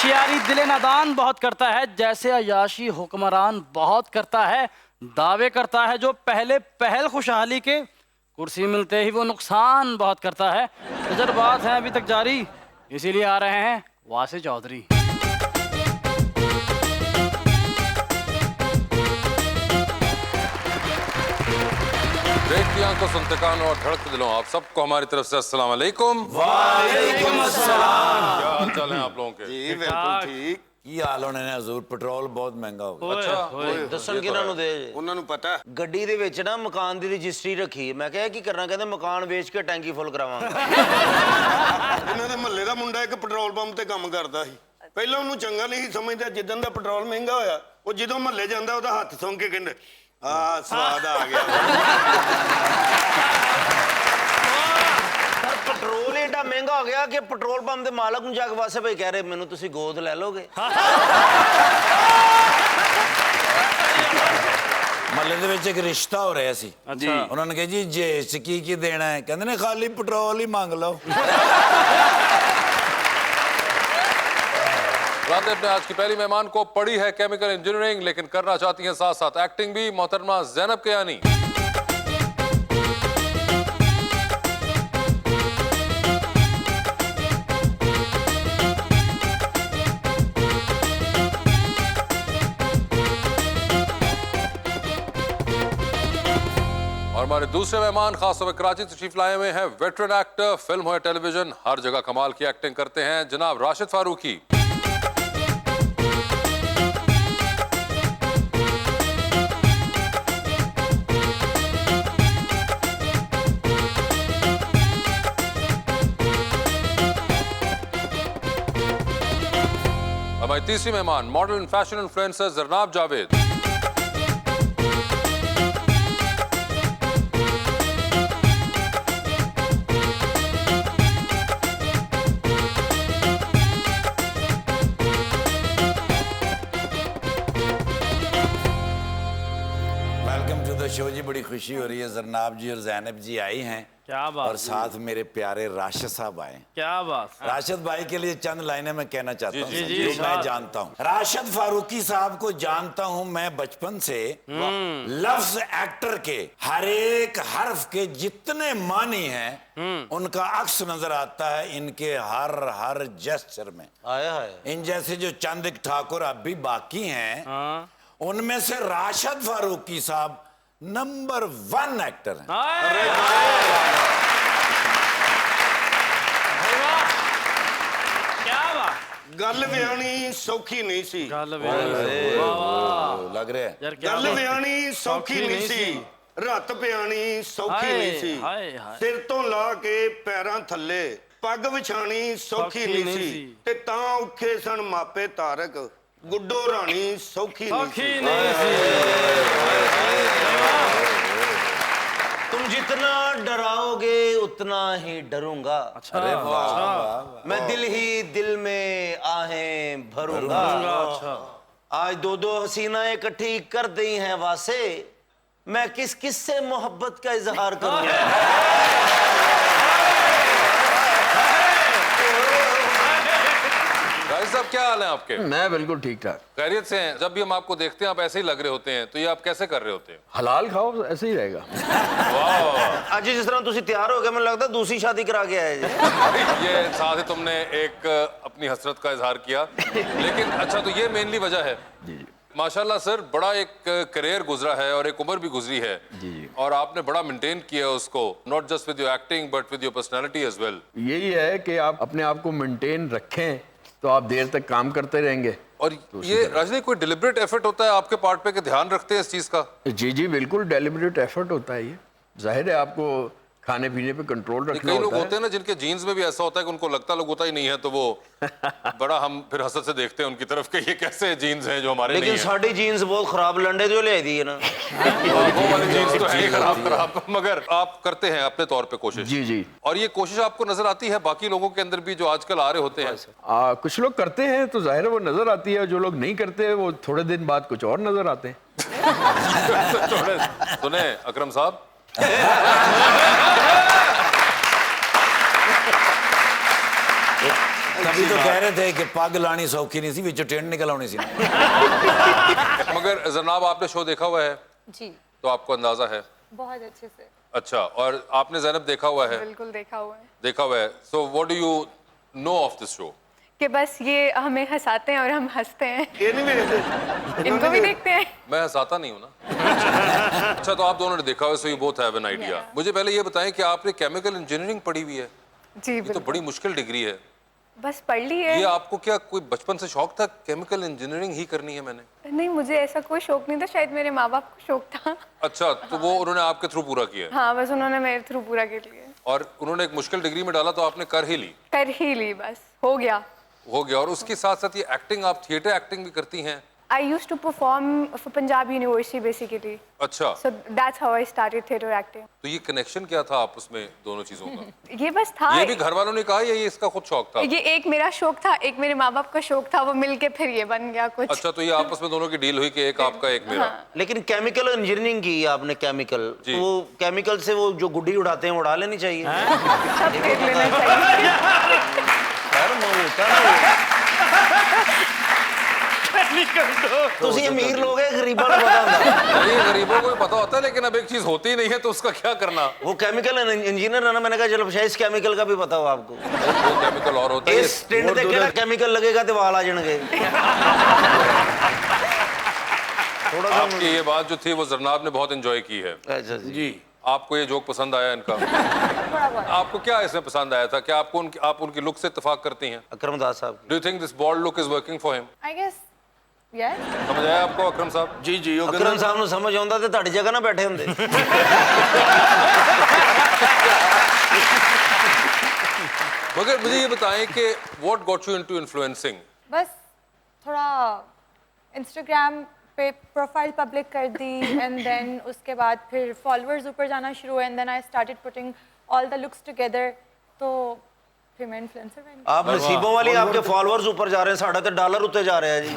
होशियारी दिले नादान बहुत करता है, जैसे अयाशी हुक्मरान बहुत करता है। दावे करता है जो पहले पहल खुशहाली के, कुर्सी मिलते ही वो नुकसान बहुत करता है। तजर्बात हैं अभी तक जारी, इसीलिए आ रहे हैं वासे चौधरी। देखती आंखों, सुनते कानों और धड़कते दिलों, आप सबको हमारी तरफ से अस्सलाम वालेकुम। वालेकुम अस्सलाम। क्या हाल चाल है आप लोगों के? जी बिल्कुल ठीक। ਕੀ ਹਾਲ ਹੋਣੇ ਨੇ ਹਜ਼ੂਰ? ਪੈਟਰੋਲ ਬਹੁਤ ਮਹਿੰਗਾ ਹੋ ਗਿਆ। अच्छा ਦੱਸਣ ਕਿਹਨਾਂ ਨੂੰ ਦੇ ਉਹਨਾਂ ਨੂੰ ਪਤਾ ਗੱਡੀ ਦੇ ਵਿੱਚ ਨਾ ਮਕਾਨ ਦੀ ਰਜਿਸਟਰੀ ਰੱਖੀ ਹੈ। ਮੈਂ ਕਿਹਾ ਕੀ ਕਰਨਾ, ਕਹਿੰਦੇ ਮਕਾਨ ਵੇਚ ਕੇ ਟੈਂਕੀ ਫੁੱਲ ਕਰਾਵਾਂਗੇ। ਇਹਨਾਂ ਦੇ ਮਹੱਲੇ ਦਾ ਮੁੰਡਾ ਇੱਕ ਪੈਟਰੋਲ ਪੰਪ ਤੇ ਕੰਮ ਕਰਦਾ ਸੀ। ਪਹਿਲਾਂ ਉਹਨੂੰ ਚੰਗਾ ਨਹੀਂ ਸੀ ਸਮਝਦਾ, ਜਿੱਦਣ ਦਾ ਪੈਟਰੋਲ ਮਹਿੰਗਾ ਹੋਇਆ ਉਹ ਜਦੋਂ ਮਹੱਲੇ ਜਾਂਦਾ ਉਹਦਾ ਹੱਥ ਸੁੰਘ ਕੇ ਕਹਿੰਦੇ ਆ ਸਵਾਦ ਆ ਗਿਆ। ਪੈਟਰੋਲ ਏਡਾ ਮਹਿੰਗਾ ਹੋ ਗਿਆ ਕਿ ਪੈਟਰੋਲ ਪੰਪ ਦੇ ਮਾਲਕ ਨੂੰ ਜਾ ਕੇ ਵਾਸੇ ਭਾਈ ਕਹਿ ਰਹੇ ਮੈਨੂੰ ਤੁਸੀਂ ਗੋਦ ਲੈ ਲੋਗੇ। ਮਹੱਲੇ ਦੇ ਵਿੱਚ ਇੱਕ ਰਿਸ਼ਤਾ ਹੋ ਰਿਹਾ ਸੀ ਜੀ। ਉਹਨਾਂ ਨੇ ਕਿਹਾ ਜੀ ਜੇਜ ਚ ਕੀ ਦੇਣਾ ਹੈ? ਕਹਿੰਦੇ ਨੇ ਖਾਲੀ ਪੈਟਰੋਲ ਹੀ ਮੰਗ ਲਓ। रातें अपने आज की पहली मेहमान को पढ़ी है केमिकल इंजीनियरिंग, लेकिन करना चाहती हैं साथ साथ एक्टिंग भी। मोहतरमा ज़ैनब कियानी। और हमारे दूसरे मेहमान खास तौर पर कराची तशरीफ लाए हुए हैं वेटरन एक्टर, फिल्म हो या टेलीविजन, हर जगह कमाल की एक्टिंग करते हैं, जनाब राशिद फारूकी। हमारी तीसरी मेहमान model and fashion influencer Zarnab Javed. Welcome to the show जी। बड़ी खुशी हो रही है, जरनाब जी और जैनब जी आई हैं। क्या बात और साथ मेरे प्यारे राशिद साहब आए। क्या बात। राशिद भाई के लिए चंद लाइनें मैं कहना चाहता हूँ जी, जो मैं जानता हूँ। राशिद फारूकी साहब को जानता हूँ मैं बचपन से। लफ्ज एक्टर के हर एक हर्फ के जितने मानी हैं उनका अक्स नजर आता है इनके हर जेस्चर में। आया है इन जैसे जो चंद एक ठाकुर अब भी बाकी हैं, उनमें से राशिद फारूकी साहब नंबर 1 एक्टर हैं। क्या बात। ਗੱਲ ਵਿਆਹਣੀ ਸੌਖੀ ਨਹੀਂ ਸੀ। गल लग रहे हैं यार क्या ਗੱਲ ਵਿਆਹਣੀ ਸੌਖੀ ਨਹੀਂ ਸੀ, ਰਾਤ ਪਿਆਣੀ ਸੌਖੀ ਨਹੀਂ ਸੀ, ਹਾਏ ਹਾਏ। ਸਿਰ ਤੋਂ ਲਾ ਕੇ ਪੈਰਾਂ ਥੱਲੇ ਪੱਗ ਵਿਛਾਣੀ ਸੌਖੀ ਨਹੀਂ ਸੀ, ਤੇ ਤਾਂ ਔਖੇ ਸਨ ਮਾਪੇ ਤਾਰਕ, ਗੁੱਡੋ ਰਾਣੀ ਸੌਖੀ ਨਹੀਂ ਸੀ। तुम जितना डराओगे उतना ही डरूंगा। अरे वाह। मैं दिल ही दिल में आहें भरूंगा। आज दो हसीना इकट्ठी कर दी हैं वासे, मैं किस किस से मोहब्बत का इजहार करूंगा। राशिद साहब क्या हाल है आपके? मैं बिल्कुल ठीक ठाक। खैरियत से हैं? जब भी हम आपको देखते हैं आप ऐसे ही लग रहे होते हैं, तो ये आप कैसे कर रहे होते हैं? हलाल खाओ ऐसे ही रहेगा। वाह, आज जिस तरह तुसी तैयार हो गए, मुझे लगता है दूसरी शादी करा के आए जी। ये साथ ही तुमने एक अपनी हसरत का इजहार किया, लेकिन अच्छा तो ये मेनली वजह है। जी जी माशाल्लाह सर, बड़ा एक करियर गुजरा है और एक उम्र भी गुजरी है जी जी। और आपने बड़ा मेंटेन किया है उसको, not just with your acting but with your personality as well. यही है कि आप अपने आप को मेंटेन रखें तो आप देर तक काम करते रहेंगे। और ये राशिद कोई डिलिबरेट एफर्ट होता है आपके पार्ट पे कि ध्यान रखते हैं इस चीज का? जी जी बिल्कुल डेलिबरेट एफर्ट होता है। ये जाहिर है आपको खाने पीने पे कंट्रोल रखना कई लोग होता होते हैं ना जिनके जीन्स में भी ऐसा होता है कि उनको लगता लोग होता ही नहीं है, तो वो बड़ा हम फिर हसरत से देखते हैं उनकी तरफ कि ये कैसे जीन्स हैं जो हमारे लेकिन नहीं हैं। साड़ी जीन्स बहुत खराब लंडे जो ले दी है ना। वो वाली जीन्स तो है ही खराब, मगर आप करते हैं अपने तौर पे कोशिश। जी जी। और ये कोशिश आपको नजर आती है बाकी लोगों के अंदर भी जो आजकल आ रहे होते हैं? कुछ लोग करते हैं तो जाहिर है वो नजर आती है, जो लोग नहीं करते वो थोड़े दिन बाद कुछ और नजर आते हैं। सुने अकरम साहब, तभी तो कह रहे थे कि पग लानी सौखी नहीं सी, विचों टेढ़ निकल आनी सी। मगर जनाब आपने शो देखा हुआ है जी तो आपको अंदाजा है। बहुत अच्छे से। अच्छा, और आपने ज़ैनब देखा हुआ है? बिल्कुल देखा हुआ है देखा हुआ है। So what do you know of this show? कि बस ये हमें हंसाते हैं और हम हंसते हैं। ये नहीं देखते इनको भी देखते हैं। मैं हंसाता नहीं हूँ ना। अच्छा, तो आप दोनों ने देखा हुआ, so you both have an idea. Yeah. मुझे पहले ये बताएं कि आपने केमिकल इंजीनियरिंग पढ़ी हुई है? जी ये तो बिल्कुल। बड़ी मुश्किल डिग्री है। बस पढ़ ली है। ये आपको क्या कोई बचपन से शौक था केमिकल इंजीनियरिंग ही करनी है मैंने? नहीं, मुझे ऐसा कोई शौक नहीं था, शायद मेरे माँ बाप को शौक था। अच्छा, तो वो उन्होंने आपके थ्रू पूरा किया है। हाँ, बस उन्होंने मेरे थ्रू पूरा कर लिया। और उन्होंने एक मुश्किल डिग्री में डाला तो आपने कर ही ली? कर ही ली, बस हो गया। हो गया। और उसके साथ साथ ये एक्टिंग, आप थिएटर एक्टिंग भी करती हैं? I used to perform for Punjab University basically. अच्छा, So that's how I started theatre acting. तो ये कनेक्शन क्या था आप उसमें दोनों चीजों का? ये बस था। ये भी घर वालों ने कहा या ये इसका खुद शौक था? ये एक मेरा शौक था, एक मेरे माँ बाप का शौक था, वो मिलके फिर ये बन गया कुछ। अच्छा, तो ये आपस में दोनों की डील हुई कि एक आपका एक मेरा। लेकिन केमिकल इंजीनियरिंग की आपने, केमिकल, जी। तो वो केमिकल से वो जो गुड्डी उड़ाते हैं वो उड़ा लेनी चाहिए। सब देख लेना चाहिए। यार वो होता है ਤੁਸੀਂ अमीर लोग हैं, गरीबों को पता होता है। ये गरीबों को भी पता होता है, लेकिन अब एक चीज होती नहीं है तो उसका क्या करना? वो केमिकल इंजीनियर है ना, मैंने कहा चलो शायद इस केमिकल का भी पता हो आपको। वो केमिकल और होता है। इस टिंड ते केड़ा केमिकल लगेगा तो वाल आ जाएंगे। थोड़ा सा आपकी ये बात जो थी वो जरनाब ने बहुत एंजॉय की है। अच्छा जी। आपको ये जोक पसंद आया इनका? आपको क्या इसमें पसंद आया था? क्या आपको आप उनकी लुक से इत्तेफाक करती हैं? Akram Das Sahab. Do you think this bold look is working for him? I guess yes. समझ आया आपको अकरम साहब? जी जी ਉਹ अकरम साहब ਨੂੰ ਸਮਝ ਆਉਂਦਾ ਤੇ ਤੁਹਾਡੀ ਜਗ੍ਹਾ ਨਾ ਬੈਠੇ ਹੁੰਦੇ। मगर मुझे ये बताएं कि what got you into influencing? बस थोड़ा इंस्टाग्राम पे प्रोफाइल पब्लिक कर दी एंड देन उसके बाद फिर फॉलोअर्स ऊपर जाना शुरू हुए and then I started putting all the looks together, तो फिर मैं इन्फ्लुएंसर बन गई। आप नसीबों वाली, आपके फॉलोअर्स ऊपर जा रहे हैं, साढ़ा तो डॉलर उत्ते जा रहा है जी।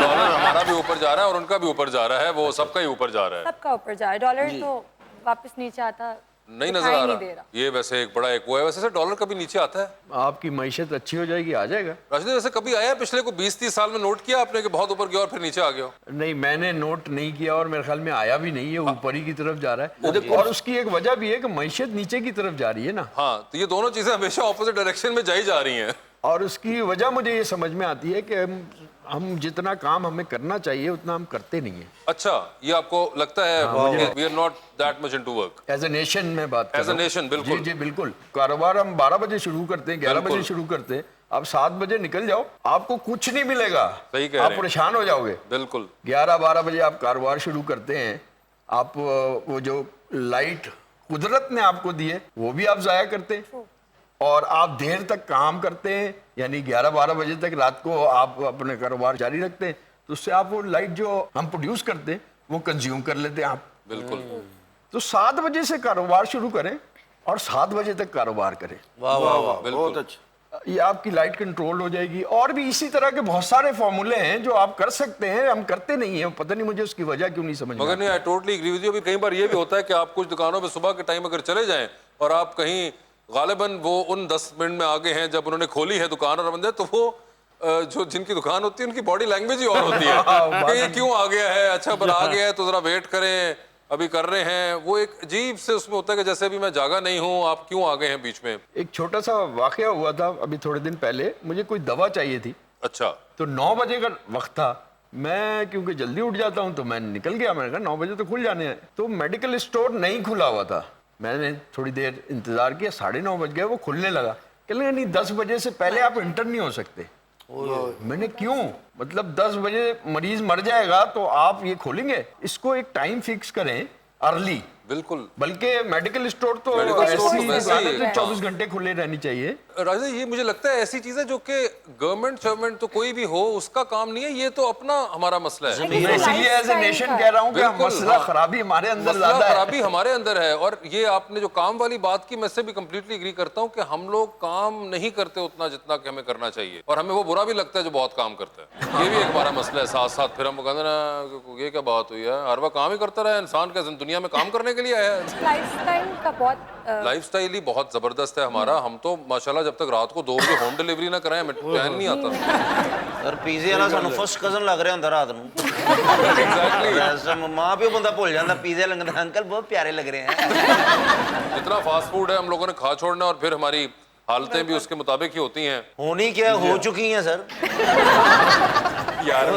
डॉलर हमारा भी ऊपर जा रहा है और उनका भी ऊपर जा रहा है, वो सबका ही ऊपर जा रहा है। सबका ऊपर जा रहा है, डॉलर तो वापस नीचे आता नहीं नजर दिखाई आ नहीं रहा। दे रहा। ये वैसे एक बड़ा एक वो है। वैसे सर डॉलर कभी नीचे आता है? आपकी मईशत अच्छी हो जाएगी, आ जाएगा। राशिद वैसे कभी आया पिछले को 20-30 साल में नोट किया आपने कि बहुत ऊपर गया और फिर नीचे आ गया? नहीं, मैंने नोट नहीं किया और मेरे ख्याल में आया भी नहीं है, ऊपर ही की तरफ जा रहा है। और उसकी एक वजह भी है कि मईशत नीचे की तरफ जा रही है ना, हाँ, तो ये दोनों चीजें हमेशा ऑपोजिट डायरेक्शन में जाई जा रही हैं। और उसकी वजह मुझे ये समझ में आती है कि हम जितना काम हमें करना चाहिए उतना हम करते नहीं है। अच्छा, ये आपको लगता है we are not that much into work as a nation में बात कर एज अ रहा हूं। नेशन? बिल्कुल जी जी बिल्कुल। कारोबार हम 12 बजे शुरू करते हैं, 11 बिल्कुल। बजे शुरू करते हैं। आप 7 बजे निकल जाओ, आपको कुछ नहीं मिलेगा, सही कह आप रहे हैं। परेशान हो जाओगे। बिल्कुल 11-12 बजे आप कारोबार शुरू करते हैं, आप वो जो लाइट कुदरत ने आपको दी है वो भी आप जाया करते हैं, और आप देर तक काम करते हैं, यानी 11-12 बजे तक रात को आप अपने कारोबार जारी रखते हैं, तो उससे आप वो लाइट जो हम प्रोड्यूस करते हैं वो कंज्यूम कर लेते हैं आप। बिल्कुल। तो 7 बजे से कारोबार शुरू करें और 7 बजे तक कारोबार करें, वाह वाह वाह। बिल्कुल अच्छा ये आपकी लाइट कंट्रोल हो जाएगी। और भी इसी तरह के बहुत सारे फॉर्मूले हैं जो आप कर सकते हैं, हम करते नहीं है, पता नहीं मुझे उसकी वजह क्यों नहीं समझ में मगर नहीं, I totally agree with you. अभी कई बार ये भी होता है कि आप कुछ दुकानों में सुबह के टाइम अगर चले जाएं और आप कहीं गालिबन वो उन 10 मिनट में आगे हैं जब उन्होंने खोली है दुकान और बंदे, तो वो जो जिनकी दुकान होती है उनकी बॉडी लैंग्वेज ही और होती है कि ये क्यों आ गया है, अच्छा पर आ गया है तो जरा वेट करें, अभी कर रहे हैं। वो एक अजीब से उसमें होता है कि जैसे अभी मैं जागा नहीं हूँ, आप क्यों आ गए हैं बीच में। एक छोटा सा वाकया हुआ था अभी थोड़े दिन पहले, मुझे कोई दवा चाहिए थी, अच्छा, तो 9 बजे का वक्त था। मैं क्योंकि जल्दी उठ जाता हूँ तो मैं निकल गया, मैंने कहा 9 बजे तो खुल जाने हैं। तो मेडिकल स्टोर नहीं खुला हुआ था, मैंने थोड़ी देर इंतजार किया, 9:30 बज गए, वो खुलने लगा। कहने नहीं 10 बजे से पहले आप इंटर नहीं हो सकते। मैंने क्यों, मतलब 10 बजे मरीज मर जाएगा तो आप ये खोलेंगे? इसको एक टाइम फिक्स करें अर्ली। बिल्कुल। बल्कि मेडिकल स्टोर तो मेडिकल स्टोर तो ऐसी वैसे ही दुकान है है। जो 24 घंटे खुले रहनी चाहिए। राजा ये मुझे लगता है ऐसी चीजें जो कि गवर्नमेंट तो कोई भी हो उसका काम नहीं है, ये तो अपना हमारा मसला है। मैं इसीलिए एज ए नेशन कह रहा हूँ कि बिल्कुल, मसला हाँ। खराबी हमारे अंदर मसला ज्यादा है। खराबी हमारे अंदर है। और ये आपने जो काम वाली बात की, मैं इससे भी कंप्लीटली एग्री करता हूँ कि हम लोग काम नहीं करते उतना जितना कि हमें करना चाहिए, और हमें वो बुरा भी लगता है जो बहुत काम करता है। ये भी एक हमारा मसला है। साथ साथ फिर हम कहते ना ये क्या बात हुई है, हर वक्त काम ही करता रहे इंसान के दुनिया में काम करने के के लिए आया है। लाइफस्टाइल का बहुत लाइफस्टाइल ही बहुत जबरदस्त है हमारा। हम तो माशाल्लाह जब तक रात को 2 बजे होम डिलीवरी ना कराएं हमें चैन नहीं आता। सर पीजे वाला ਸਾਨੂੰ ਫਸਟ ਕਜ਼ਨ ਲੱਗ ਰਿਹਾ ਹੁੰਦਾ ਰਾਤ ਨੂੰ एग्जैक्टली। ਵੈਸੇ ਮਾਂ ਪਿਓ ਬੰਦਾ ਭੁੱਲ ਜਾਂਦਾ ਪੀਜ਼ੇ ਲੰਗਦਾ अंकल बहुत प्यारे लग रहे हैं इतना फास्ट फूड है हम लोगों ने खा छोड़ना और फिर हमारी हालतें भी उसके मुताबिक ही होती हैं। होनी क्या हो चुकी हैं सर यार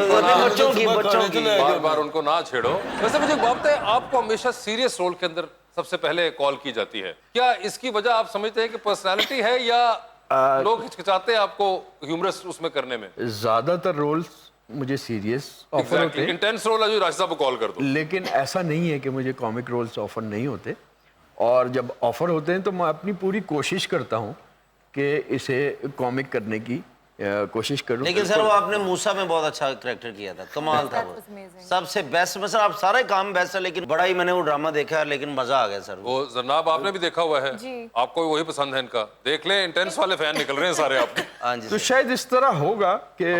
बच्चों की बार बार उनको ना छेड़ो। वैसे मुझे एक बात बताएं, आपको हमेशा सीरियस रोल के अंदर सबसे पहले कॉल की जाती है, क्या इसकी वजह आप समझते हैं कि पर्सनालिटी है या लोग हिचकिचाते हैं आपको ह्यूमरस उसमें करने में? ज्यादातर रोल्स मुझे सीरियस ऑफर होते हैं, इंटेंस रोल है जो राशिद साहब को कॉल कर दो। लेकिन ऐसा नहीं है कि मुझे कॉमिक रोल्स ऑफर नहीं होते। और जब ऑफर होते हैं तो मैं अपनी पूरी कोशिश करता हूँ कि इसे कॉमिक करने की कोशिश करूं। लेकिन सर वो आपने मूसा में बहुत अच्छा करैक्टर किया था, कमाल था वो, सबसे बेस्ट। मतलब आप सारे काम बेस्ट है, लेकिन बड़ा ही मैंने वो ड्रामा देखा है, लेकिन मजा आ गया सर। वो जनाब आपने भी देखा हुआ है, आपको भी वही पसंद है इनका। देख ले इंटेंस वाले फैन निकल रहे हैं सारे आपके। हाँ जी तो शायद इस तरह होगा कि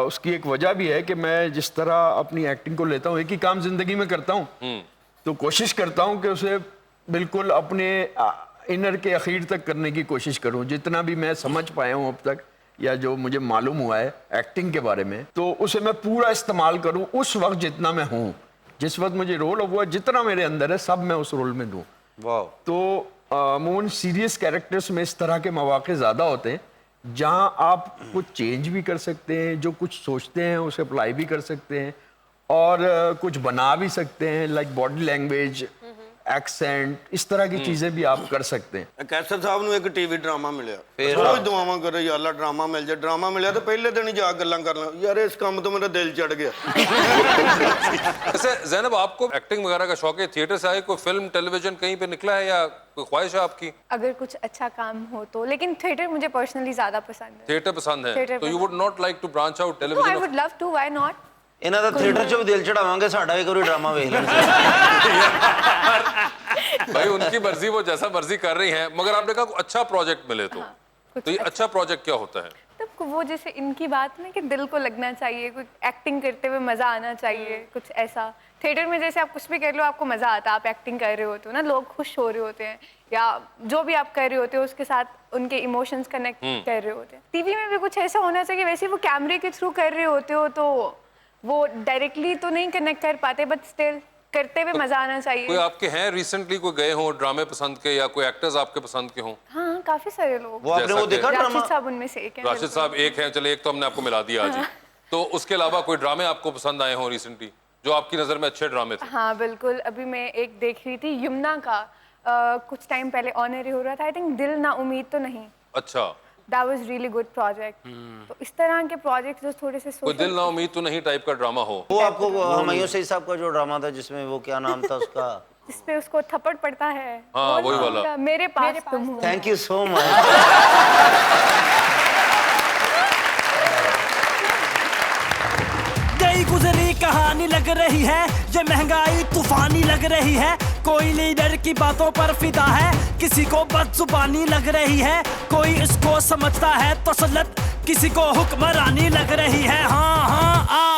उसकी एक वजह भी है कि मैं जिस तरह अपनी एक्टिंग को लेता हूँ, एक ही काम जिंदगी में करता हूँ, तो कोशिश करता हूँ कि उसे बिल्कुल अपने इनर के अखीर तक करने की कोशिश करूँ। जितना भी मैं समझ पाया हूँ अब तक या जो मुझे मालूम हुआ है एक्टिंग के बारे में, तो उसे मैं पूरा इस्तेमाल करूं उस वक्त जितना मैं हूं, जिस वक्त मुझे रोल हुआ, जितना मेरे अंदर है सब मैं उस रोल में दूं। वाह। तो अमूमन सीरियस कैरेक्टर्स में इस तरह के मौके ज़्यादा होते हैं जहां आप कुछ चेंज भी कर सकते हैं, जो कुछ सोचते हैं उसे अप्लाई भी कर सकते हैं और कुछ बना भी सकते हैं, लाइक बॉडी लैंग्वेज, एक्सेंट, इस तरह की चीजें भी आप कर सकते हैं। कैसर साहब ਨੂੰ ਇੱਕ ਟੀਵੀ ਡਰਾਮਾ ਮਿਲਿਆ, ਫਿਰ? ਰੋਜ਼ ਦੁਆਵਾਂ ਕਰੇ ਯਾਰ ਅੱਲਾ ਡਰਾਮਾ ਮਿਲ ਜਾ। ਡਰਾਮਾ ਮਿਲਿਆ ਤਾਂ ਪਹਿਲੇ ਦਿਨ ਹੀ ਜਾ ਕੇ ਗੱਲਾਂ ਕਰ ਲਾਂ, ਯਾਰ ਇਸ ਕੰਮ ਤੋਂ ਮੇਰਾ ਦਿਲ ਚੜ ਗਿਆ। वैसे जैनब आपको एक्टिंग वगैरह का शौक है, थिएटर से आए, कोई फिल्म टेलीविजन कहीं पे निकला है या कोई ख्वाहिश है आपकी? अगर कुछ अच्छा काम हो तो, लेकिन थिएटर मुझे पर्सनली ज्यादा पसंद है। थिएटर पसंद है थिएटर तो you would not like to branch out No, I television? would love to. Why not? ਇਹਨਾਂ ਦਾ ਥੀਏਟਰ 'ਚ ਵੀ ਦਿਲ ਚੜਾਵਾਂਗੇ, ਸਾਡਾ ਵੀ ਕੋਈ ਡਰਾਮਾ ਵੇਖ ਲੈਣ। भाई उनकी मर्जी, वो जैसा मर्जी कर रही हैं, मगर आपने कहा कोई अच्छा प्रोजेक्ट मिले तो कुछ तो ये अच्छा प्रोजेक्ट क्या होता है? तो वो जैसे इनकी बात में कि दिल को लगना चाहिए, कुछ एक्टिंग करते हुए मजा आना चाहिए, कुछ ऐसा। थिएटर में जैसे आप कुछ भी कर लो आपको मजा आता है, आप एक्टिंग कर रहे होते हो ना, लोग खुश हो रहे होते हैं या जो भी आप कर रहे होते हो उसके साथ उनके इमोशंस कनेक्ट कर रहे होते हैं। टीवी में भी कुछ ऐसा होना चाहिए, वैसे वो कैमरे के थ्रू कर रहे होते हो तो वो डायरेक्टली तो नहीं कनेक्ट कर पाते, बट स्टिल करते हुए मजा आना चाहिए। कोई आपके हैं रिसेंटली कोई गए हो ड्रामे पसंद के, या कोई एक्टर्स आपके पसंद के हों? हाँ, काफी सारे लोग। वो आपने जैसा वो देखा कि- ड्रामा? राशिद साहब उनमें से एक हैं। राशिद साहब एक हैं, चले एक तो हमने आपको मिला दिया आज ही। तो उसके अलावा कोई ड्रामे आपको पसंद आए हों रिसेंटली जो आपकी नजर में अच्छे ड्रामे थे? हाँ बिल्कुल, अभी मैं एक देख रही थी यमुना का, कुछ टाइम पहले ऑन एयर हो रहा था, आई थिंक दिल ना उम्मीद तो नहीं। अच्छा, That was really good project. तो इस तरह के प्रोजेक्ट जो थोड़े से कोई दिल ना उम्मीद तो नहीं टाइप का ड्रामा हो? वो आपको हुमायूं सईद साहब का जो ड्रामा था जिसमें वो क्या नाम था उसका? जिस पे उसको थप्पड़ पड़ता है, हाँ, वो वही नाम वाला। था, मेरे पास तुम हो। Thank you so much. गई गुजरी कहानी लग रही है, ये महंगाई तूफानी लग रही है, कोई लीडर की बातों पर फिदा है, किसी को बदजुबानी लग रही है, कोई इसको समझता है तसल्लुत, किसी को हुक्मरानी लग रही है। हाँ हाँ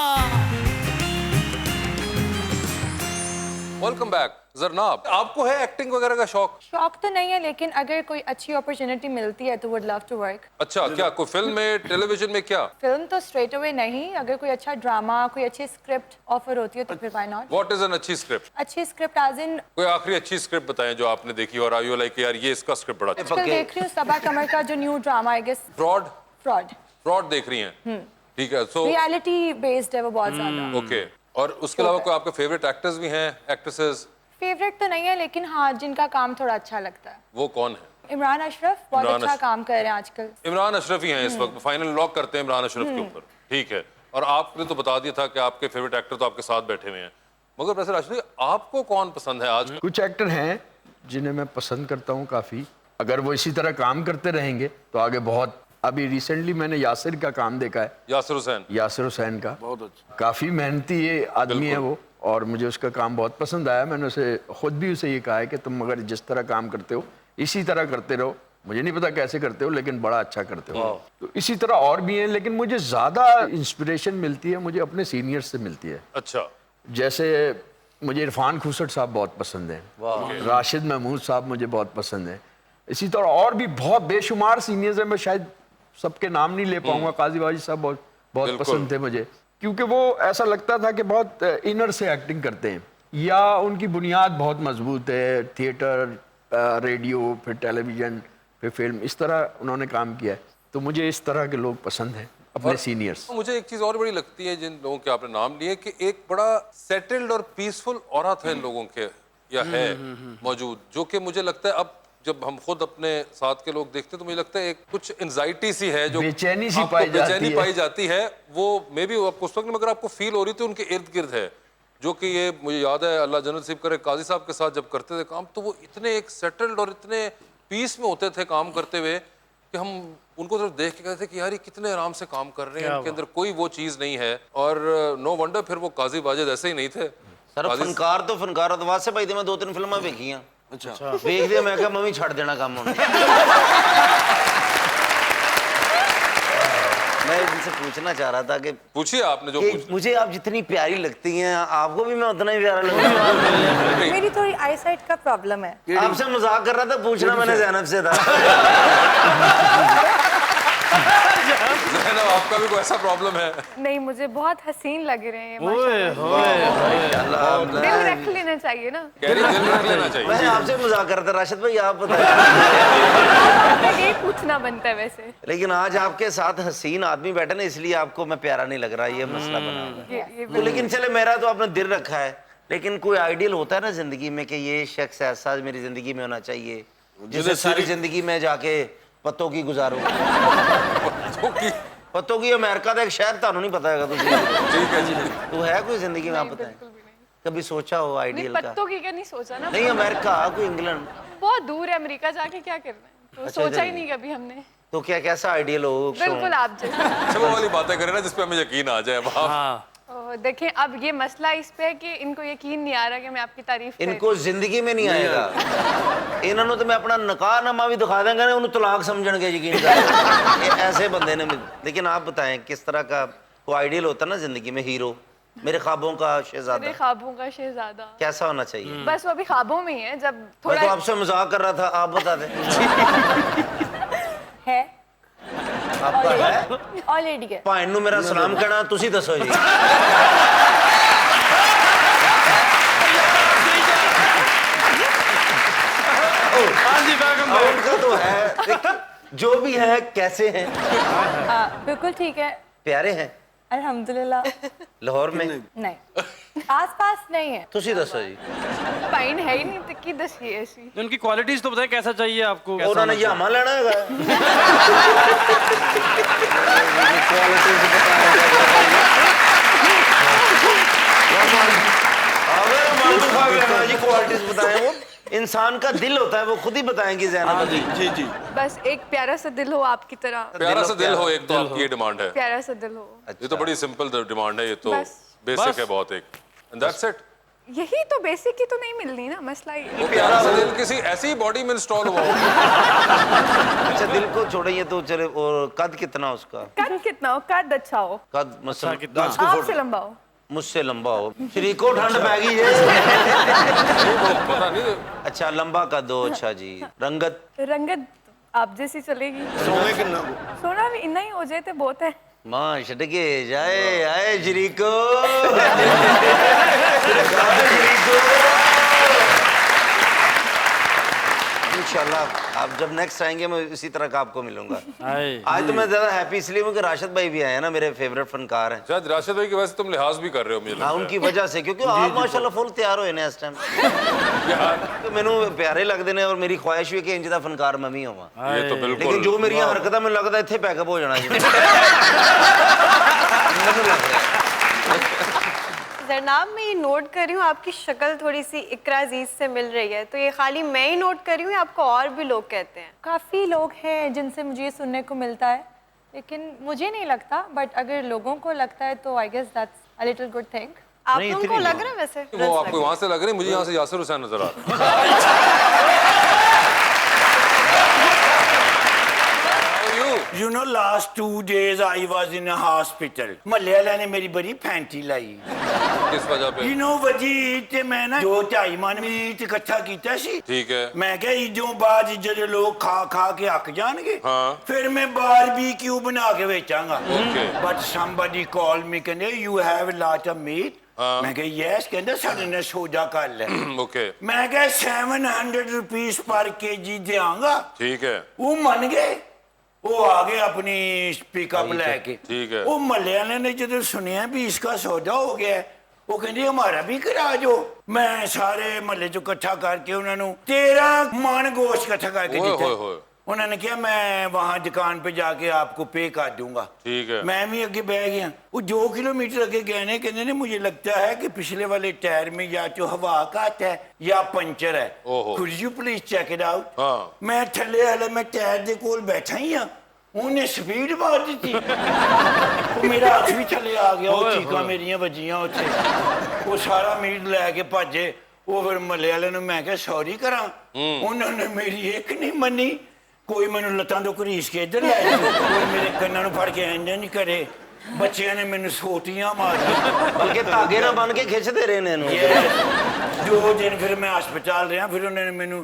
वेलकम बैक। जरनाब, आपको है एक्टिंग वगैरह का शौक? शौक तो नहीं है, लेकिन अगर कोई अच्छी अपॉर्चुनिटी मिलती है तो वुड लव टू वर्क। अच्छा, क्या कोई फिल्म में, टेलीविजन में? क्या फिल्म तो स्ट्रेट अवे नहीं, अगर कोई अच्छा ड्रामा, कोई अच्छी स्क्रिप्ट ऑफर होती है तो फिर why not. What is an अच्छी स्क्रिप्ट? अच्छी स्क्रिप्ट एज इन, कोई आखिरी अच्छी स्क्रिप्ट बताएं जो आपने देखी और आयु लाइक यार ये इसका स्क्रिप्ट बड़ा अच्छा। आजकल देख रही हूँ सबा कमर का जो new drama, I guess fraud? Fraud fraud देख रही हैं? ठीक है, सो रियलिटी बेस्ड है वो बहुत ज्यादा। ओके। और उसके अलावा कोई आपके फेवरेट एक्टर्स भी हैं, एक्ट्रेसेस? फेवरेट तो नहीं है, लेकिन हाँ जिनका काम थोड़ा अच्छा लगता है। वो कौन है? इमरान अशरफ बहुत इमरान अच्छा अशरफ। काम कर रहे हैं आजकल। इमरान अशरफ ही हैं इस वक्त, फाइनल लॉक करते हैं इमरान अशरफ के ऊपर। ठीक है, और आपने तो बता दिया था कि आपके फेवरेट एक्टर तो आपके साथ बैठे हुए हैं, मगर वैसे राशिद आपको कौन पसंद है आज? कुछ एक्टर हैं जिन्हें मैं पसंद करता हूँ काफ़ी, अगर वो इसी तरह काम करते रहेंगे तो आगे बहुत। अभी रिसेंटली मैंने यासिर का काम देखा है, यासिर हुसैन। यासिर हुसैन का, बहुत अच्छा, काफ़ी मेहनती ये आदमी है वो, और मुझे उसका काम बहुत पसंद आया। मैंने उसे खुद भी उसे ये कहा है कि तुम अगर जिस तरह काम करते हो इसी तरह करते रहो, मुझे नहीं पता कैसे करते हो लेकिन बड़ा अच्छा करते हो। तो इसी तरह और भी हैं, लेकिन मुझे ज़्यादा इंस्पिरेशन मिलती है मुझे अपने सीनियर्स से मिलती है। अच्छा, जैसे मुझे इरफान खुसट साहब बहुत पसंद हैं, राशिद महमूद साहब मुझे बहुत पसंद हैं। इसी तरह और भी बहुत बेशुमार सीनियर्स हैं, मैं शायद सबके नाम नहीं ले पाऊंगा। काजी बाजी साहब बहुत बहुत बिल्कुल। पसंद थे मुझे, क्योंकि वो ऐसा लगता था कि बहुत इनर से एक्टिंग करते हैं, या उनकी बुनियाद बहुत मजबूत है, थिएटर, रेडियो, फिर टेलीविज़न, फिर फिल्म, इस तरह उन्होंने काम किया है। तो मुझे इस तरह के लोग पसंद हैं अपने सीनियर्स। मुझे एक चीज और बड़ी लगती है जिन लोगों के आपने नाम लिए, कि एक बड़ा सेटल्ड और पीसफुल औरत है इन लोगों के, या है मौजूद, जो कि मुझे लगता है अब जब हम खुद अपने साथ के लोग देखते हैं तो मुझे लगता है एक कुछ एंजाइटी सी है, जो बेचैनी सी आपको पाई जाती बेचैनी है। पाई जाती है। वो मे बी आपको उस वक्त नहीं, मगर आपको फील हो रही थी उनके इर्द गिर्द है, जो कि ये मुझे याद है अल्लाह जन्नत नसीब करे, काजी साहब के साथ जब करते थे काम, तो वो इतने एक सेटल्ड और इतने पीस में होते थे काम करते हुए कि हम उनको सिर्फ देख के कहते थे कि यार ये कितने आराम से काम कर रहे हैं, इनके अंदर कोई वो चीज़ नहीं है। और नो वंडर फिर वो काजी वाजिद ऐसे ही नहीं थे। सर फनकार तो फनकार तो वासे भाई मैं 2-3 फिल्मां देखी। अच्छा देख दिया, मैं कहा मम्मी छड़ देना काम उन्हें। मैं इनसे पूछना चाह रहा था कि पूछिए आपने जो पूछ मुझे आप जितनी प्यारी लगती हैं, आपको भी मैं उतना ही प्यारा लगता हूँ। मेरी थोड़ी आईसाइट का प्रॉब्लम है। आपसे मजाक कर रहा था, पूछना मैंने ज़ैनब से था। ज़ैनब, आपका भी कोई ऐसा प्रॉब्लम है? नहीं, मुझे बहुत हसीन लग रहे हैं। माशाल्लाह। दिल रख लेना चाहिए ना। कह रही दिल रख लेना चाहिए। मैं आपसे मजाक कर रहा था राशिद भाई, आप बताइए। यही पूछना बनता है वैसे। लेकिन आज आपके साथ हसीन आदमी बैठे ना, इसलिए आपको मैं प्यारा नहीं लग रहा, ये मसला बना हुआ है। तो लेकिन चले, मेरा तो आपने दिल रखा है, लेकिन कोई आइडियल होता है ना जिंदगी में कि ये शख्स ऐसा मेरी जिंदगी में होना चाहिए, जिसे सारी जिंदगी में जाके पत्तों की गुजारूं। पत्तों की अमेरिका का एक शहर, ਤੁਹਾਨੂੰ नहीं पता है। ठीक है जी। तो है कोई जिंदगी में, आप बताएं, कभी सोचा हो आइडियल का? पत्तों की क्या नहीं सोचा ना। नहीं, अमेरिका कोई इंग्लैंड बहुत दूर है, अमेरिका जाके क्या करना है, तो सोचा ही नहीं कभी हमने। तो क्या कैसा आइडियल हो? बिल्कुल आप जैसे। चलो वाली बातें करें ना जिस पे हमें यकीन आ जाए। हाँ, देखें, अब ये मसला इस पे है कि इनको यकीन नहीं आ रहा कि मैं आपकी तारीफ कर रही इनको जिंदगी में नहीं आएगा। इन्होंने तो मैं अपना नकाहनामा भी दिखा देंगे ना, उन्हें तलाक समझणगे, यकीन कर। ये ऐसे बंदे ने। लेकिन आप बताएं किस तरह का वो आइडियल होता है ना जिंदगी में, हीरो, मेरे ख्वाबों का हूं। शहजादा मेरे ख्वाबों का शहजादा कैसा होना चाहिए? बस वो अभी ख्वाबों में ही है। जब मैं थोड़ा तो आपसे मजाक कर रहा था, आप बता दें। है आपका है? ऑलरेडी है। भाई नू मेरा सलाम कहना, तुसी दसो जी। उनका तो है, जो भी है, कैसे हैं? बिल्कुल ठीक है, प्यारे हैं अल्हम्दुलिल्लाह। लाहौर में? नहीं, आसपास नहीं है। तुसी दसो जी। पाइन है ही नहीं तो की दसी ऐसी। उनकी क्वालिटीज तो बताएं, कैसा चाहिए आपको? कैसा उन्होंने होना यामा लेना है। क्वालिटीज बताएं, वो इंसान का दिल होता है, वो खुद ही बताएंगे ज़ैनब जी। जी जी। बस एक प्यारा सा दिल हो आपकी तरह। प्यारा सा दिल हो, एक तो आपकी ये डिमांड है। प्यारा सा दिल हो। ये तो बड़ी सिंपल डिमांड है, ये तो बस। बेसिक है बहुत एक। And that's it. यही तो बेसिक ही तो नहीं मिलनी ना, मसला ये। वो प्यारा सा दिल किसी ऐसी बॉडी में इंस्टॉल हुआ हो। अच्छा दिल को छोड़िए तो चले। और कद कितना उसका? कद कितना हो? कद अच्छा हो, कद मसला आपसे लंबा हो, मुझसे लंबा हो। शरीको ठंड पै गई है। पता नहीं। अच्छा लंबा कद हो। अच्छा जी। रंगत? रंगत आप जैसी चलेगी। सोने किन्ना को सोना भी इतना ही हो जाए तो बहुत है। मां छटके जाए आए शरीको। इंशाल्लाह आप जब नेक्स्ट आएंगे मैं इसी तरह का आपको मिलूंगा। आज तो मैं ज्यादा हैप्पी इसलिए हूँ कि राशिद भाई भी आए हैं ना, मेरे फेवरेट फनकार हैं। शायद राशिद भाई की वजह से तुम लिहाज भी कर रहे हो मुझे लगता हाँ है। उनकी वजह से, क्योंकि आप माशाल्लाह फुल तैयार होए ने इस टाइम। तो मैनू प्यारे लगते ने और मेरी ख्वाहिश भी है कि इंज दा फनकार मैं भी होवां। ये तो लेकिन बिल्कुल जो मेरी हरकत मैंने लगता इत्थे पैकअप हो जाना जी। जरनाब मैं ये नोट कर रही हूँ आपकी शक्ल थोड़ी सी इकरा अजीज से मिल रही है, तो ये खाली मैं ही नोट कर रही हूँ या आपको और भी लोग कहते हैं? काफ़ी लोग हैं जिनसे मुझे ये सुनने को मिलता है, लेकिन मुझे नहीं लगता, बट अगर लोगों को लगता है तो I guess that's a little good thing. आप नहीं, लोगों इतनी को लग नहीं। रहा है वैसे? वो आपको वहां से लग रही है, मुझे यहाँ से यासिर हुसैन नजर आ रहा है। You know, last 2 days I was in a hospital. महल्ले वाले ने मेरी बड़ी फैंटी लाई। किस वजह पे? You know, वजी ते मैं ना 2-2.5 मन मीट इकट्ठा कीता सी। ठीक है। मैं क्या इजों बाद जदे लोग खा के अक जाएंगे, हाँ। फिर मैं बारबेक्यू बना के बेचांगा। Okay. But somebody called me कहने you have a lot of meat. हाँ। मैं कहा yes कहने साढ़े ने सौदा कर ले। ओके। मैं कहा 700 रुपीस पर केजी देंगा। ठीक है। वो मन गए, वो आ गए अपनी पिकअप लेके। ठीक है। वो महल्ले वाले ने जब सुनिया भी इसका सौदा हो गया है, वो कहते हमारा भी करा जो। मैं सारे महल्ले चो इकट्ठा करके उन्होंने 13 मन गोश्त इकट्ठा करके दिया। उन्होंने कहा मैं वहां दुकान पे जाके आपको पे कर दूंगा। ठीक है। मैं भी आगे बह गया। वो 2 किलोमीटर आगे गए ने कहने ने मुझे लगता है कि पिछले वाले टायर में या तो हवा घट है या पंचर है। Could you please check it out? हाँ। मैं थल्ले वाले मैं टायर दे कोल बैठा ही हाँ, उन्हें स्पीड मार दी थी। वो मेरा हाथ भी थले आ गया, वो चीखा मेरियां बजियां उसे। वो सारा मीट लैके भजे। वो फिर महल्ले वाले ने मैं क्या सॉरी करा, उन्होंने मेरी एक नहीं मनी। कोई मैनू लत्तां तो घरीस के इधर लै जाए, कोई मेरे कन्नां नूं फड़ के इंज नहीं करे। बच्चियां ने मैनू सोटियां मारियां, बल्कि धागे ना बन के खिंचते रहे ने। 2 दिन फिर मैं हस्पताल रहा, फिर उन्होंने मैनू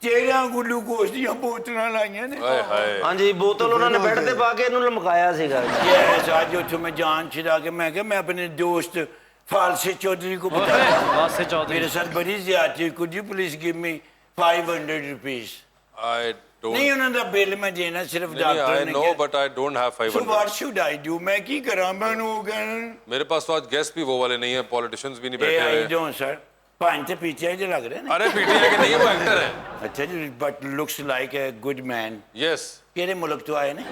13 ग्लूकोज ਦੀਆਂ ਬੋਤਲਾਂ ਲਾਈਆਂ ਨੇ। ਹਾਏ ਹਾਏ। ਹਾਂਜੀ ਬੋਤਲ ਉਹਨਾਂ ਨੇ ਬੈੱਡ ਤੇ ਪਾ ਕੇ ਇਹਨੂੰ ਲਮਕਾਇਆ ਸੀਗਾ। यस, आज ਉੱਥੋਂ मैं जान छिड़ा के मैं क्या मैं अपने दोस्त फालसे चौधरी को बताया वासे चौधरी मेरे साथ बड़ी ज्यादती, could you please give me 500 rupees? I don't. नहीं उन्होंने बिल मैं देना सिर्फ डॉक्टर I ने know, किया। but I don't have So 500. what should I do? मैं की करा, मैं हो गया। मेरे पास तो आज गेस्ट भी वो वाले नहीं है, पॉलिटिशियंस भी नहीं Hey, बैठे how you हैं। doing, sir? पांच पीछे जो लग रहे हैं ना। अरे पीटीआई के नहीं है, वो एक्टर है। अच्छा जी, but looks like a good man. Yes. केरे मुल्क तो आए ने?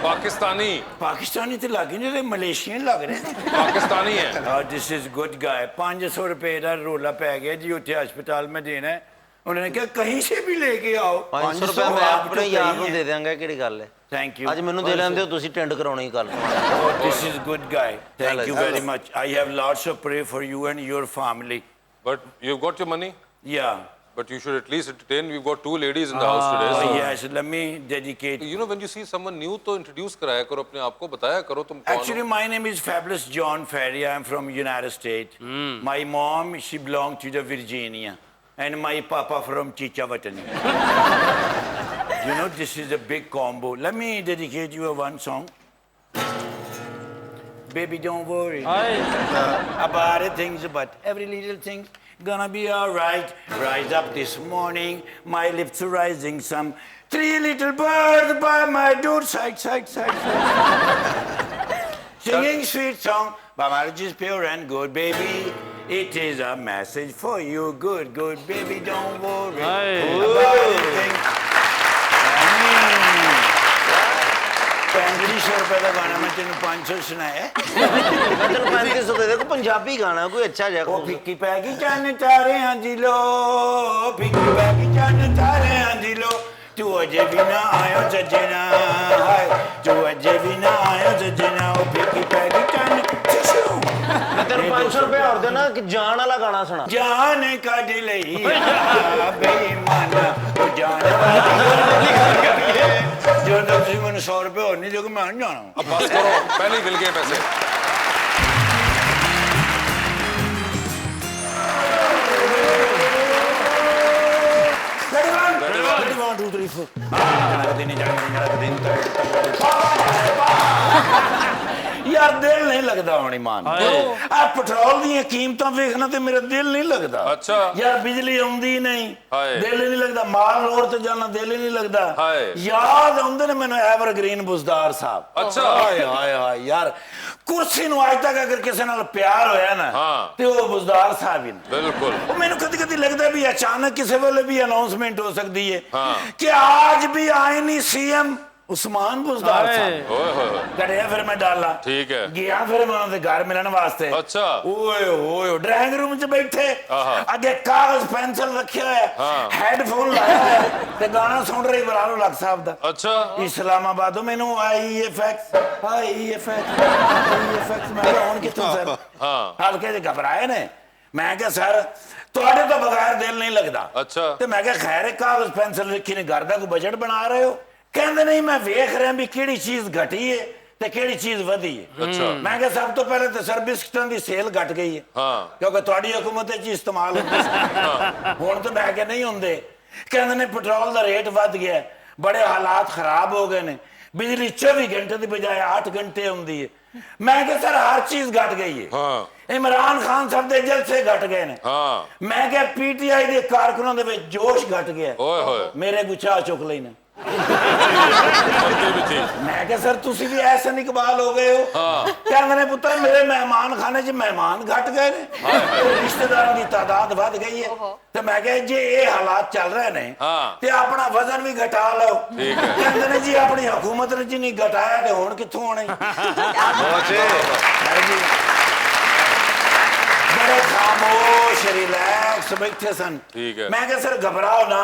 पाकिस्तानी। पाकिस्तानी तो लगे नहीं, मलेशियन लग रहे हैं। पाकिस्तानी है। दिस इज गुड गाय। 500 रुपए का रोला पै गया जी, उत्थे अस्पताल में देना है। उन्होंने कहा कहीं से भी लेके आओ। 500 रुपए मैं अपने यार ਨੂੰ ਦੇ ਦਿਆਂਗਾ, ਕਿਹੜੀ ਗੱਲ ਹੈ। Thank you. ਅੱਜ ਮੈਨੂੰ ਦੇ ਲੈਂਦੇ ਹੋ ਤੁਸੀਂ, ਟੈਂਡ ਕਰਾਉਣੀ ਕੱਲ। This is good guy, thank you very much. I have lots of pray for you and your family. But you've got your money. Yeah. But you should at least entertain. We've got 2 ladies in the house today. Oh, So, yes, let me dedicate. you know, when you see someone new, तो introduce कराया करो अपने आप को, बताया करो तुम कौन Actually, हो। my name is Fabulous John Ferry. I am from United States. My mom, she belonged to the Virginia, and my papa from Chichawatan. You know, this is a big combo. Let me dedicate you a one song. Baby, don't worry about it, things, but every little thing gonna be alright. Rise up this morning, my lips are rising. Some 3 little birds by my door, side, side, side, side. Singing sweet song, my marriage is pure and good, baby. It is a message for you, good, good, baby, don't worry about anything. 3500 रुपए का गाना मैं तेन 500 सुनाया। ਮੈਂ ਤੈਨੂੰ 3500 ਦੇ ਦੇ, ਕੋਈ ਪੰਜਾਬੀ ਗਾਣਾ ਕੋਈ ਅੱਛਾ ਜਿਹਾ। ਉਹ ਫਿੱਕੀ ਪੈ ਗਈ ਚੰਨ ਤਾਰਿਆਂ ਦੀ ਲੋ, ਫਿੱਕੀ ਪੈ ਗਈ ਚੰਨ ਤਾਰਿਆਂ ਦੀ ਲੋ, ਤੂੰ ਅਜੇ ਵੀ ਨਾ ਆਇਓ ਸੱਜਣਾ, ਹਾਏ ਤੂੰ ਅਜੇ ਵੀ ਨਾ ਆਇਓ ਸੱਜਣਾ, ਉਹ ਫਿੱਕੀ ਪੈ ਗਈ ਚੰਨ। ਮੈਂ ਤੈਨੂੰ 500 ਰੁਪਏ ਹੋਰ ਦੇਣਾ ਕਿ ਜਾਨ ਵਾਲਾ ਗਾਣਾ ਸੁਣਾ। ਜਾਨ ਕੱਢ ਲਈ ਆ ਬੇਈਮਾਨਾ, ਉਹ ਜਾਨ ਕੱਢ ਲਈ। ਜੋ ਤੁਸੀਂ ਮੈਨੂੰ 100 ਰੁਪਏ ਹੋਰ ਨਹੀਂ ਦਿਓਗੇ ਮੈਂ ਨਹੀਂ ਜਾਣਾ। अब बस करो, पहले ही मिल गए पैसे। यार दिल नहीं लगता होनी मान आ पेट्रोल दी कीमतां देखना ते मेरा दिल नहीं लगता। अच्छा। यार बिजली आउंदी नहीं, हाय। दिल ही नहीं लगता। माल रोड ते जाना दिल ही नहीं लगता। हाय। याद आउंदे ने मैनू एवरग्रीन बुजदार साहब। अच्छा। हाय हाय हाय यार, कुर्सी नूं अज तक अगर किसी नाल प्यार होया ना हाँ। ते वो बुजदार साहब ही ने। बिल्कुल। वो मैनू कदी कदी लगता भी अचानक किसी वेले भी अनाउंसमेंट हो सकती है हाँ। कि आज भी आए नहीं सीएम उस्मान बुजदार साहब। ओए होए होए। कड़िया फिर मैं डाला, ठीक है। गया फिर मैं उन्होंने घर मिलने वास्ते। अच्छा। ओए ओए ड्राइंग रूम च बैठे, आहा। अगे कागज पेंसिल रखे हुए है, हाँ। हेडफोन लाया है ते गाना सुन रही बरालो लग साहब दा। अच्छा। इस्लामाबाद मैनू IEFX मैं हुन कित्थों सर हाँ। हल्के जे घबराए ने। मैं क्या सर तुहाडे तो बगैर दिल नहीं लगता। अच्छा। ते मैं क्या खैर है कागज पेंसिल रखी ने घर दा कोई बजट बना रहे हो, ਕਹਿੰਦੇ ਨਹੀਂ ਮੈਂ ਵੇਖ ਰਿਹਾ ਵੀ ਕਿਹੜੀ ਚੀਜ਼ ਘਟੀ ਹੈ ਤੇ ਕਿਹੜੀ ਚੀਜ਼ ਵਧੀ ਹੈ। ਅੱਛਾ। ਮੈਂ ਕਿਹਾ ਸਭ ਤੋਂ ਪਹਿਲੇ ਤਾਂ ਸਰ ਬਿਸਕਟਾਂ ਦੀ ਸੇਲ ਘਟ ਗਈ ਹੈ, ਹਾਂ। ਕਿਉਂਕਿ ਤੁਹਾਡੀ ਹਕੂਮਤ ਵਿੱਚ ਇਸਤੇਮਾਲ ਹੁੰਦੇ ਸੀ, ਹੁਣ ਤਾਂ ਮੈਂ ਕਿਹਾ ਨਹੀਂ ਹੁੰਦੇ। ਕਹਿੰਦੇ ਨੇ ਪੈਟਰੋਲ ਦਾ ਰੇਟ ਵੱਧ ਗਿਆ, ਬੜੇ ਹਾਲਾਤ ਖਰਾਬ ਹੋ ਗਏ ਨੇ, ਬਿਜਲੀ 24 ਘੰਟੇ ਦੀ ਬਜਾਏ 8 ਘੰਟੇ ਆਉਂਦੀ ਹੈ। ਮੈਂ ਕਿਹਾ ਸਰ ਹਰ ਚੀਜ਼ ਘਟ ਗਈ ਹੈ। ਹਾਂ। ਇਮਰਾਨ ਖਾਨ ਸਾਹਿਬ ਦੇ ਜਲਸੇ ਘਟ ਗਏ ਨੇ। ਹਾਂ। ਮੈਂ ਕਿਹਾ ਪੀਟੀਆਈ ਦੇ ਕਾਰਕੁਨਾਂ ਦੇ ਵਿੱਚ ਜੋਸ਼ ਘਟ ਗਿਆ। ਓਏ ਹੋਏ। ਮੇਰੇ ਗੁੱਛਾ ਚੁੱਕ ਲਈ ਨੇ। भी थी। ਮੈਂ ਕਿਹਾ ਸਰ ਤੁਸੀਂ ਵੀ ਐਸੇ ਇਕਬਾਲ ਹੋ ਗਏ ਹੋ। ਕਹਿੰਦੇ ਨੇ ਪੁੱਤਰ ਮੇਰੇ ਮਹਿਮਾਨ ਖਾਨੇ 'ਚ ਮਹਿਮਾਨ ਘਟ ਗਏ ਨੇ, ਰਿਸ਼ਤੇਦਾਰਾਂ ਦੀ ਤਾਦਾਦ ਵੱਧ ਗਈ ਹੈ। ਤੇ ਮੈਂ ਕਿਹਾ ਜੇ ਇਹ ਹਾਲਾਤ ਚੱਲ ਰਹੇ ਨੇ ਤੇ ਆਪਣਾ ਵਜ਼ਨ ਵੀ ਘਟਾ ਲਓ। ਕਹਿੰਦੇ ਨੇ ਜੀ ਆਪਣੀ ਹਕੂਮਤ ਨੇ ਜੀ ਨਹੀਂ ਘਟਾਇਆ ਤੇ ਹੁਣ ਕਿੱਥੋਂ ਆਉਣੇ। ਬੜੇ ਖਾਮੋਸ਼ ਰਿਲੈਕਸ ਬੈਠੇ ਸਨ। ਮੈਂ ਕਿਹਾ ਸਰ ਘਬਰਾਓ ਨਾ,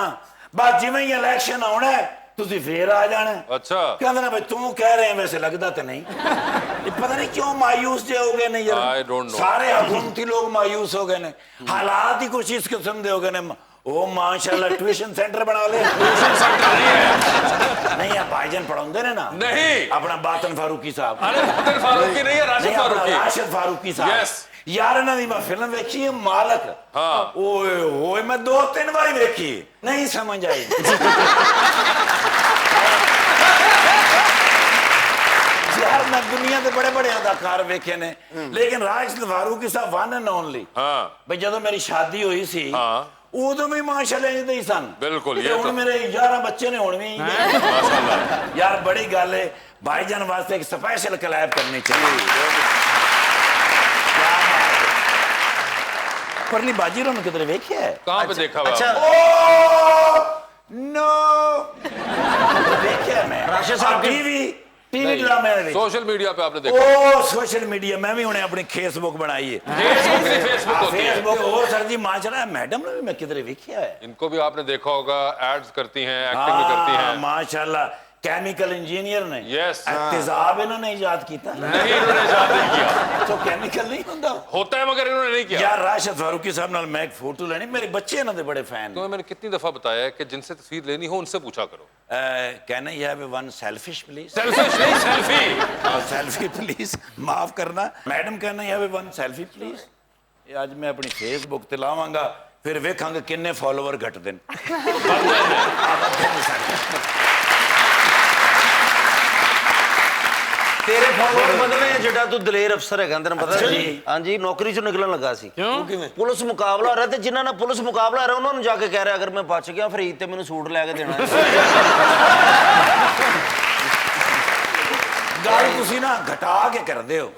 ਬਸ ਜਿਵੇਂ ਹੀ ਇਲੈਕਸ਼ਨ ਆਉਣਾ ਤੁਸੀਂ ਫੇਰ ਆ ਜਾਣਾ। अच्छा। ਕਹਿੰਦੇ ਨੇ ਬਈ ਤੂੰ ਕਹਿ ਰਹੇ ਵੈਸੇ ਲੱਗਦਾ ਤੇ ਨਹੀਂ। ਇਹ ਪਤਾ ਨਹੀਂ ਕਿਉਂ ਮਾयूस ਜੇ ਹੋ ਗਏ ਨੇ I ਯਾਰ, don't know। ਸਾਰੇ ਹਕੂਮਤੀ ਲੋਕ ਮਾयूस ਹੋ ਗਏ ਨੇ, ਹਾਲਾਤ ਹੀ ਕੁਛ ਇਸ ਕਿਸਮ ਦੇ ਹੋ ਗਏ ਨੇ। ਉਹ ਮਾਸ਼ਾਅੱਲਾ ट्यूशन सेंटर बना ले। ट्यूशन सेंटर नहीं है। नहीं है भाईजान पढ़ाते ने ना। नहीं। अपना बातन फारूकी साहब। अरे बातन फारूकी नहीं है, राशिद फारूकी। राशिद फारूकी साहब। Yes। यार ਇਹਨਾਂ ਦੀ ਮੈਂ ਫਿਲਮ ਵੇਖੀ ਹੈ ਮਾਲਕ। हाँ। ਓਏ ਹੋਏ ਮੈਂ 2-3 ਵਾਰੀ ਵੇਖੀ, ਨਹੀਂ ਸਮਝ ਆਈ। यार मैं दुनिया के बड़े बड़े अदाकार वेखे ने, लेकिन राशिद फारूकी साहब वन एंड ओनली। हाँ। भाई जदों मेरी शादी हुई सी उदों भी माशाल्लाह इंज दे ही सन। बिल्कुल, ते ये हुण तो- मेरे 11 बच्चे ने हुण भी इंज दे। माशाल्लाह। यार बड़ी गल है, भाईजान वास्ते एक स्पेशल क्लैप करनी चाहिए। क्या बात है। परली बाजी रोन किधर वेखिया है? कहाँ पे देखा हुआ? अच्छा। ओ नो देखिया मैं राशिद साहब टीवी ड्रामे में सोशल मीडिया पे आपने देखा? ओ सोशल मीडिया मैं भी उन्हें अपनी फेसबुक बनाई है। फेसबुक होती है। फेसबुक और सर जी माशाल्लाह मैडम ने भी मैं किधर देखिया है। इनको भी आपने देखा होगा, एड्स करती हैं, एक्टिंग भी करती हैं। माशाल्लाह केमिकल इंजीनियर ने। Yes। तेजाब इन्होंने इजाद किया। नहीं, इन्होंने इजाद नहीं किया। तो केमिकल नहीं होता होता है, मगर इन्होंने नहीं किया। यार राशिद फारूकी साहब नाल मैं एक फोटो लेनी, मेरे बच्चे इन्हां दे बड़े फैन। तो मैंने कितनी दफा बताया है कि जिनसे तस्वीर लेनी हो उनसे पूछा करो। कहना यह है वन सेल्फिश प्लीज। सेल्फिश नहीं, सेल्फी। सेल्फी प्लीज, माफ करना मैडम। कहना यह वन सेल्फी प्लीज। ये आज मैं अपनी फेसबुक ते लावांगा, फिर वेखांगा किन्ने फॉलोवर घटदे तेरे फॉलोअर बदले जेड़ा तू दलेर अफसर है तेन पता जी। हाँ जी नौकरी चो निकलन लगा सी। पुलिस मुकाबला हो रहा है, जिन्होंने ना पुलिस मुकाबला हो रहा है उन्होंने जाके कह रहा अगर मैं बच गया फरीद ते मैनू सूट लैके देना है। गल तुसी ना घटा के करदे हो।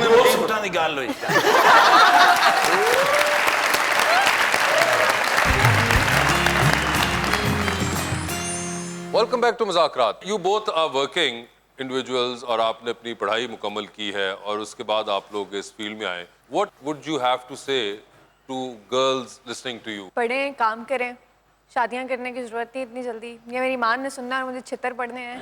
दो सूटां दी गल होई। Welcome back to Muzakraat. You both are working individuals और आपने अपनी पढ़ाई मुकम्मल की है और उसके बाद आप लोग इस फील्ड में आए। What would you have to say to girls listening to you? पढ़ें, काम करें, शादियां करने की जरूरत नहीं इतनी जल्दी। ये मेरी माँ ने सुनना है, मुझे छितर पढ़ने हैं।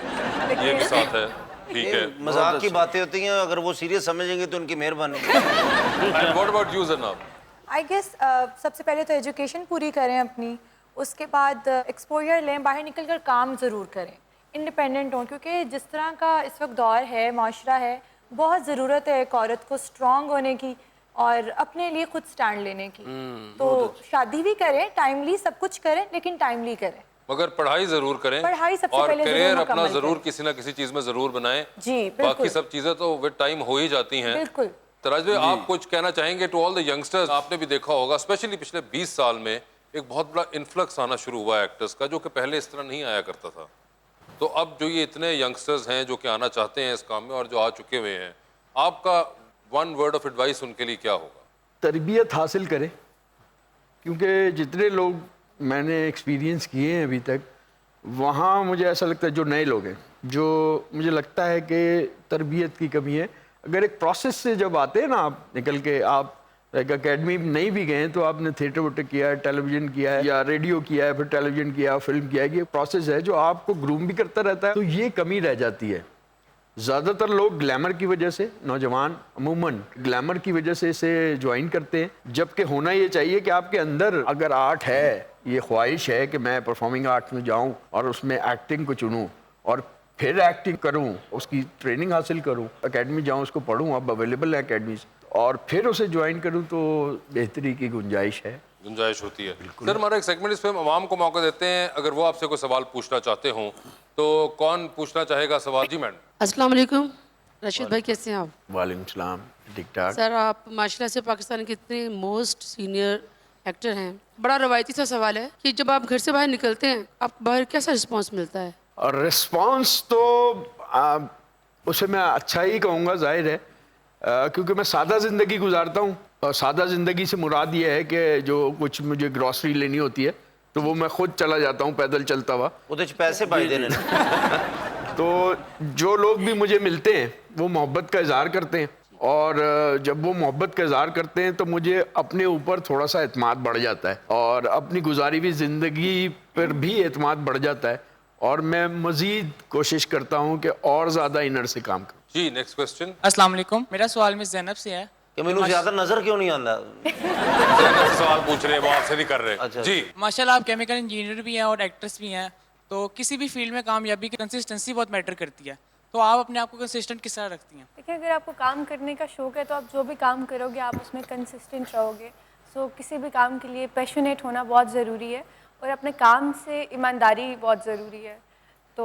ये भी साथ है, ठीक है। मजाक की बातें होती हैं, अगर वो सीरियस समझेंगे तो उनकी मेहरबानी। एंड व्हाट अबाउट यू जनाब? आई गेस सबसे पहले तो एजुकेशन पूरी करें अपनी, उसके बाद एक्सपोजर लें, बाहर निकल कर काम ज़रूर करें, इंडिपेंडेंट हों, क्योंकि जिस तरह का इस वक्त दौर है, माशरा है, बहुत ज़रूरत है एक औरत को स्ट्रॉन्ग होने की और अपने लिए खुद स्टैंड लेने की। तो शादी भी करें, टाइमली सब कुछ करें, लेकिन टाइमली करें। मगर पढ़ाई जरूर करें, पढ़ाई सबसे और पहले जरूर करियर अपना मुकम्मल जरूर करें। किसी ना किसी चीज में जरूर बनाएं। जी बिल्कुल। बाकी सब चीजें तो विद टाइम हो ही जाती हैं। बिल्कुल। तराज भाई, आप कुछ कहना चाहेंगे टू ऑल द यंगस्टर्स? आपने भी देखा होगा स्पेशली पिछले 20 साल में एक बहुत बड़ा इन्फ्लक्स आना शुरू हुआ है एक्टर्स का, जो कि पहले इस तरह नहीं आया करता था। तो अब जो ये इतने यंगस्टर्स हैं जो कि आना चाहते हैं इस काम में और जो आ चुके हुए हैं, आपका वन वर्ड ऑफ एडवाइस उनके लिए क्या होगा? तरबियत हासिल करें, क्योंकि जितने लोग मैंने एक्सपीरियंस किए हैं अभी तक, वहाँ मुझे ऐसा लगता है जो नए लोग हैं, जो मुझे लगता है कि तरबियत की कमी है। अगर एक प्रोसेस से जब आते हैं ना, आप निकल के आप एक अकेडमी नहीं भी गए तो आपने थिएटर वोटर किया है, टेलीविज़न किया है या रेडियो किया है, फिर टेलीविज़न किया, फिल्म किया है, ये प्रोसेस है जो आपको ग्रूम भी करता रहता है। तो ये कमी रह जाती है। ज़्यादातर लोग ग्लैमर की वजह से, नौजवान अमूमन ग्लैमर की वजह से इसे ज्वाइन करते हैं, जबकि होना ये चाहिए कि आपके अंदर अगर आर्ट है ये ख्वाहिश है कि मैं परफॉर्मिंग आर्ट्स में जाऊं और उसमें एक्टिंग को चुनूं और फिर एक्टिंग करूं, उसकी ट्रेनिंग हासिल करूं, एकेडमी जाऊं, उसको पढूं, अब अवेलेबल है एकेडमीज, और फिर उसे ज्वाइन करूं तो बेहतरी की गुंजाइश है। गुंजाइश होती है। सर हमारा एक सेगमेंट इस पे हम आवाम को मौका देते हैं, अगर वो आपसे कोई सवाल पूछना चाहते हो तो कौन पूछना चाहेगा सवाल? जी मैडम। अस्सलाम वालेकुम रशीद भाई, कैसे हैं आप? वालेकुम सलाम, ठीक ठाक। सर आप माशाल्लाह से पाकिस्तान के इतने मोस्ट सीनियर एक्टर हैं। बड़ा रवायती सा सवाल है कि जब आप घर से बाहर निकलते हैं, आप बाहर कैसा रिस्पांस मिलता है? और रिस्पांस तो उसे मैं अच्छा ही कहूँगा, जाहिर है, क्योंकि मैं सादा ज़िंदगी गुजारता हूँ और सादा ज़िंदगी से मुराद ये है कि जो कुछ मुझे ग्रॉसरी लेनी होती है तो वो मैं खुद चला जाता हूँ पैदल चलता हुआ। ਉਹਦੇ ਚ पैसे पाई देने तो जो लोग भी मुझे मिलते हैं वो मोहब्बत का इजहार करते हैं, और जब वो मोहब्बत का इजहार करते हैं तो मुझे अपने ऊपर थोड़ा सा एतमाद बढ़ जाता है और अपनी गुजारी हुई ज़िंदगी पर भी एतमाद बढ़ जाता है, और मैं मज़ीद कोशिश करता हूँ कि और ज़्यादा इनर से काम करूँ। जी नेक्स्ट क्वेश्चन। अस्सलाम वालेकुम, मेरा सवाल मिस ज़ैनब से है कि मैनू ज्यादा नजर क्यों नहीं आंदा? सवाल पूछ रहे हैं, वो आपसे नहीं कर रहे। अच्छा। जी माशाल्लाह आप केमिकल इंजीनियर भी हैं और एक्ट्रेस भी हैं, तो किसी भी फील्ड में कामयाबी की कंसिस्टेंसी बहुत मैटर करती है, तो आप अपने आप को कंसिस्टेंट किस तरह रखती हैं? देखिए, अगर आपको काम करने का शौक है तो आप जो भी काम करोगे आप उसमें कंसिस्टेंट रहोगे। सो किसी भी काम के लिए पैशनेट होना बहुत ज़रूरी है और अपने काम से ईमानदारी बहुत ज़रूरी है। तो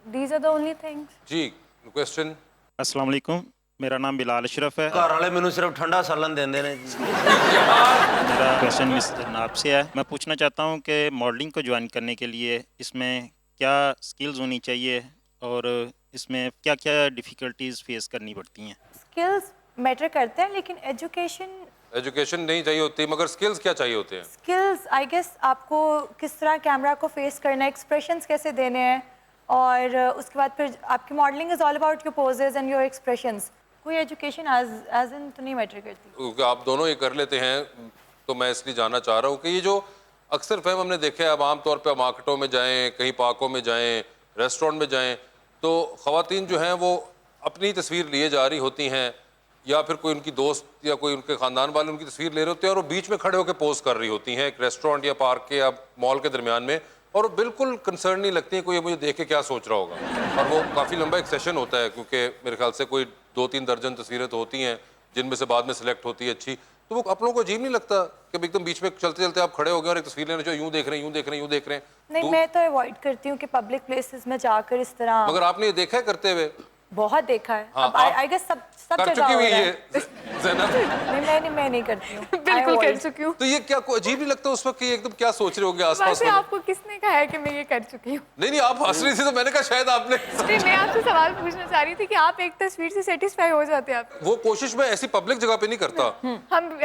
these are the only things. जी क्वेश्चन। अस्सलाम वालेकुम, मेरा नाम बिलाल अशरफ है। घर वाले मैनू सिर्फ ठंडा सालन देंदे ने। मेरा क्वेश्चन मिस जनाब से है। मैं पूछना चाहता हूँ कि मॉडलिंग को ज्वाइन करने के लिए इसमें क्या स्किल्स होनी चाहिए और इसमें क्या क्या डिफ़िकल्टीज फेस करनी पड़ती हैं? स्किल्स मैटर करते हैं, लेकिन एजुकेशन नहीं चाहिए होती, मगर स्किल्स क्या चाहिए होते हैं? स्किल्स आई गेस आपको किस तरह कैमरा को फेस करना है, एक्सप्रेशंस कैसे देने हैं, और उसके बाद फिर आपकी modelling is all about your poses and your expressions. कोई एजुकेशन एज इन तो नहीं मैटर करती। क्योंकि आप दोनों ये कर लेते हैं, तो मैं इसलिए जानना चाह रहा हूँ कि ये जो अक्सर फहम हमने देखा है, अब आमतौर पर मार्केटों में जाएँ, कहीं पार्कों में जाएँ, रेस्टोरेंट में जाएँ, तो ख़वातीन जो हैं वो अपनी तस्वीर लिए जा रही होती हैं, या फिर कोई उनकी दोस्त या कोई उनके ख़ानदान वाले उनकी तस्वीर ले रहे होते हैं और वो बीच में खड़े होकर पोज कर रही होती हैं एक रेस्टोरेंट या पार्क के या मॉल के दरमियान में, और वो बिल्कुल कंसर्न नहीं लगती है कोई मुझे देख के क्या सोच रहा होगा। और वो काफ़ी लंबा एक सेशन होता है, क्योंकि मेरे ख्याल से कोई 2-3 दर्जन तस्वीरें तो होती हैं जिनमें से बाद में सिलेक्ट होती है अच्छी। तो वो आप लोगों को अजीब नहीं लगता कि एकदम बीच में चलते चलते आप खड़े हो गए और एक तस्वीर लेना चाहिए, यूँ देख रहे हैं, यूँ देख रहे हैं, यूँ देख रहे हैं? नहीं, मैं तो अवॉइड करती हूँ कि पब्लिक प्लेसेस में जाकर इस तरह। मगर आपने ये देखा है करते हुए? बहुत देखा है। हाँ, अब आई गेस सब कर जगह चुकी हो हुई रहा है है। ज़ैनब? मैं नहीं करती हूँ। बिल्कुल कर चुकी हूँ। तो ये क्या कोई अजीब नहीं लगता उस वक्त कि एकदम क्या सोच रहे होंगे आसपास वैसे वाले? आपको किसने कहा है कि मैं ये कर चुकी हूँ? नहीं आप हंस रही थी तो मैंने कहा शायद आपने। नहीं, मैं आपसे सवाल पूछना चाह रही थी कि आप एक तस्वीर से सेटिस्फाई हो जाते हैं आप? वो कोशिश मैं ऐसी पब्लिक जगह पे नहीं करता।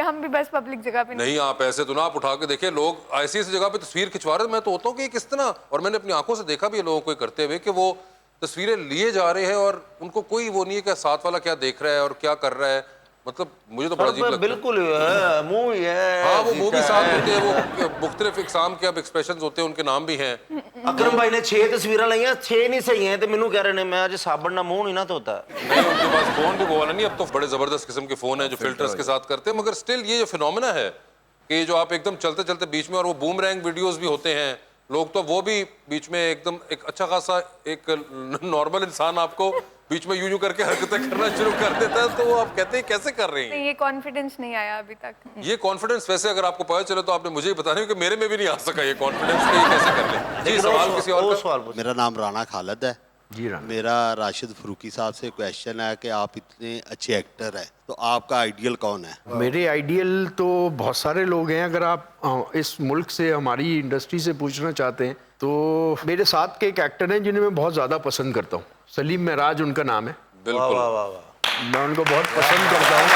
हम भी बस पब्लिक जगह पे नहीं, आप ऐसे तो ना आप उठा के देखिए, लोग ऐसी ऐसी जगह पे तस्वीर खिंचवा रहे हैं, मैं तो होता हूँ कि ये किस तरह, और मैंने अपनी आंखों से देखा भी है लोगों को करते हुए कि वो तस्वीरें लिए जा रहे हैं और उनको कोई वो नहीं है कि साथ वाला क्या देख रहा है और क्या कर रहा है। मतलब मुझे तो बड़ा अजीब लगता है। बिल्कुल है, मुंह ही है। हाँ, वो मुंह भी साथ होते हैं, वो मुख्तलिफ इकसाम के अब एक्सप्रेशंस होते हैं, उनके नाम भी हैं। अकरम भाई ने 6 तस्वीरें लाई हैं, 6 नहीं सही हैं, तो मैनू कह रहे ने मैं आज साबन ना मुंह नहीं ना धोता। नहीं, उनके पास फोन भी वो वाला नहीं, अब तो बड़े जबरदस्त किस्म के फोन है जो फिल्टर्स के साथ करते हैं, मगर स्टिल ये जो फिनोमेना है कि जो आप एकदम चलते चलते बीच में, और वो बूमरैंग वीडियोस भी होते हैं, लोग तो वो भी बीच में एकदम एक अच्छा खासा एक नॉर्मल इंसान आपको बीच में यूं करके हरकतें करना शुरू कर देता है, तो वो आप कहते हैं कैसे कर रही हैं? नहीं, ये कॉन्फिडेंस नहीं आया अभी तक। ये कॉन्फिडेंस वैसे अगर आपको पता चले तो आपने मुझे ही बताना है कि मेरे में भी नहीं आ सका ये कॉन्फिडेंस कि ये कैसे कर ले। जी सवाल किसी और का? मेरा नाम राना खालिद है। जी राना। मेरा राशिद फरूकी साहब से क्वेश्चन है कि आप इतने अच्छे एक्टर हैं, तो आपका आइडियल कौन है? मेरे आइडियल तो बहुत सारे लोग हैं। अगर आप इस मुल्क से, हमारी इंडस्ट्री से पूछना चाहते हैं तो मेरे साथ के एक एक्टर हैं जिन्हें मैं बहुत ज़्यादा पसंद करता हूँ। सलीम महराज उनका नाम है। बिल्कुल, वाह वाह वाह, मैं उनको बहुत पसंद करता हूँ।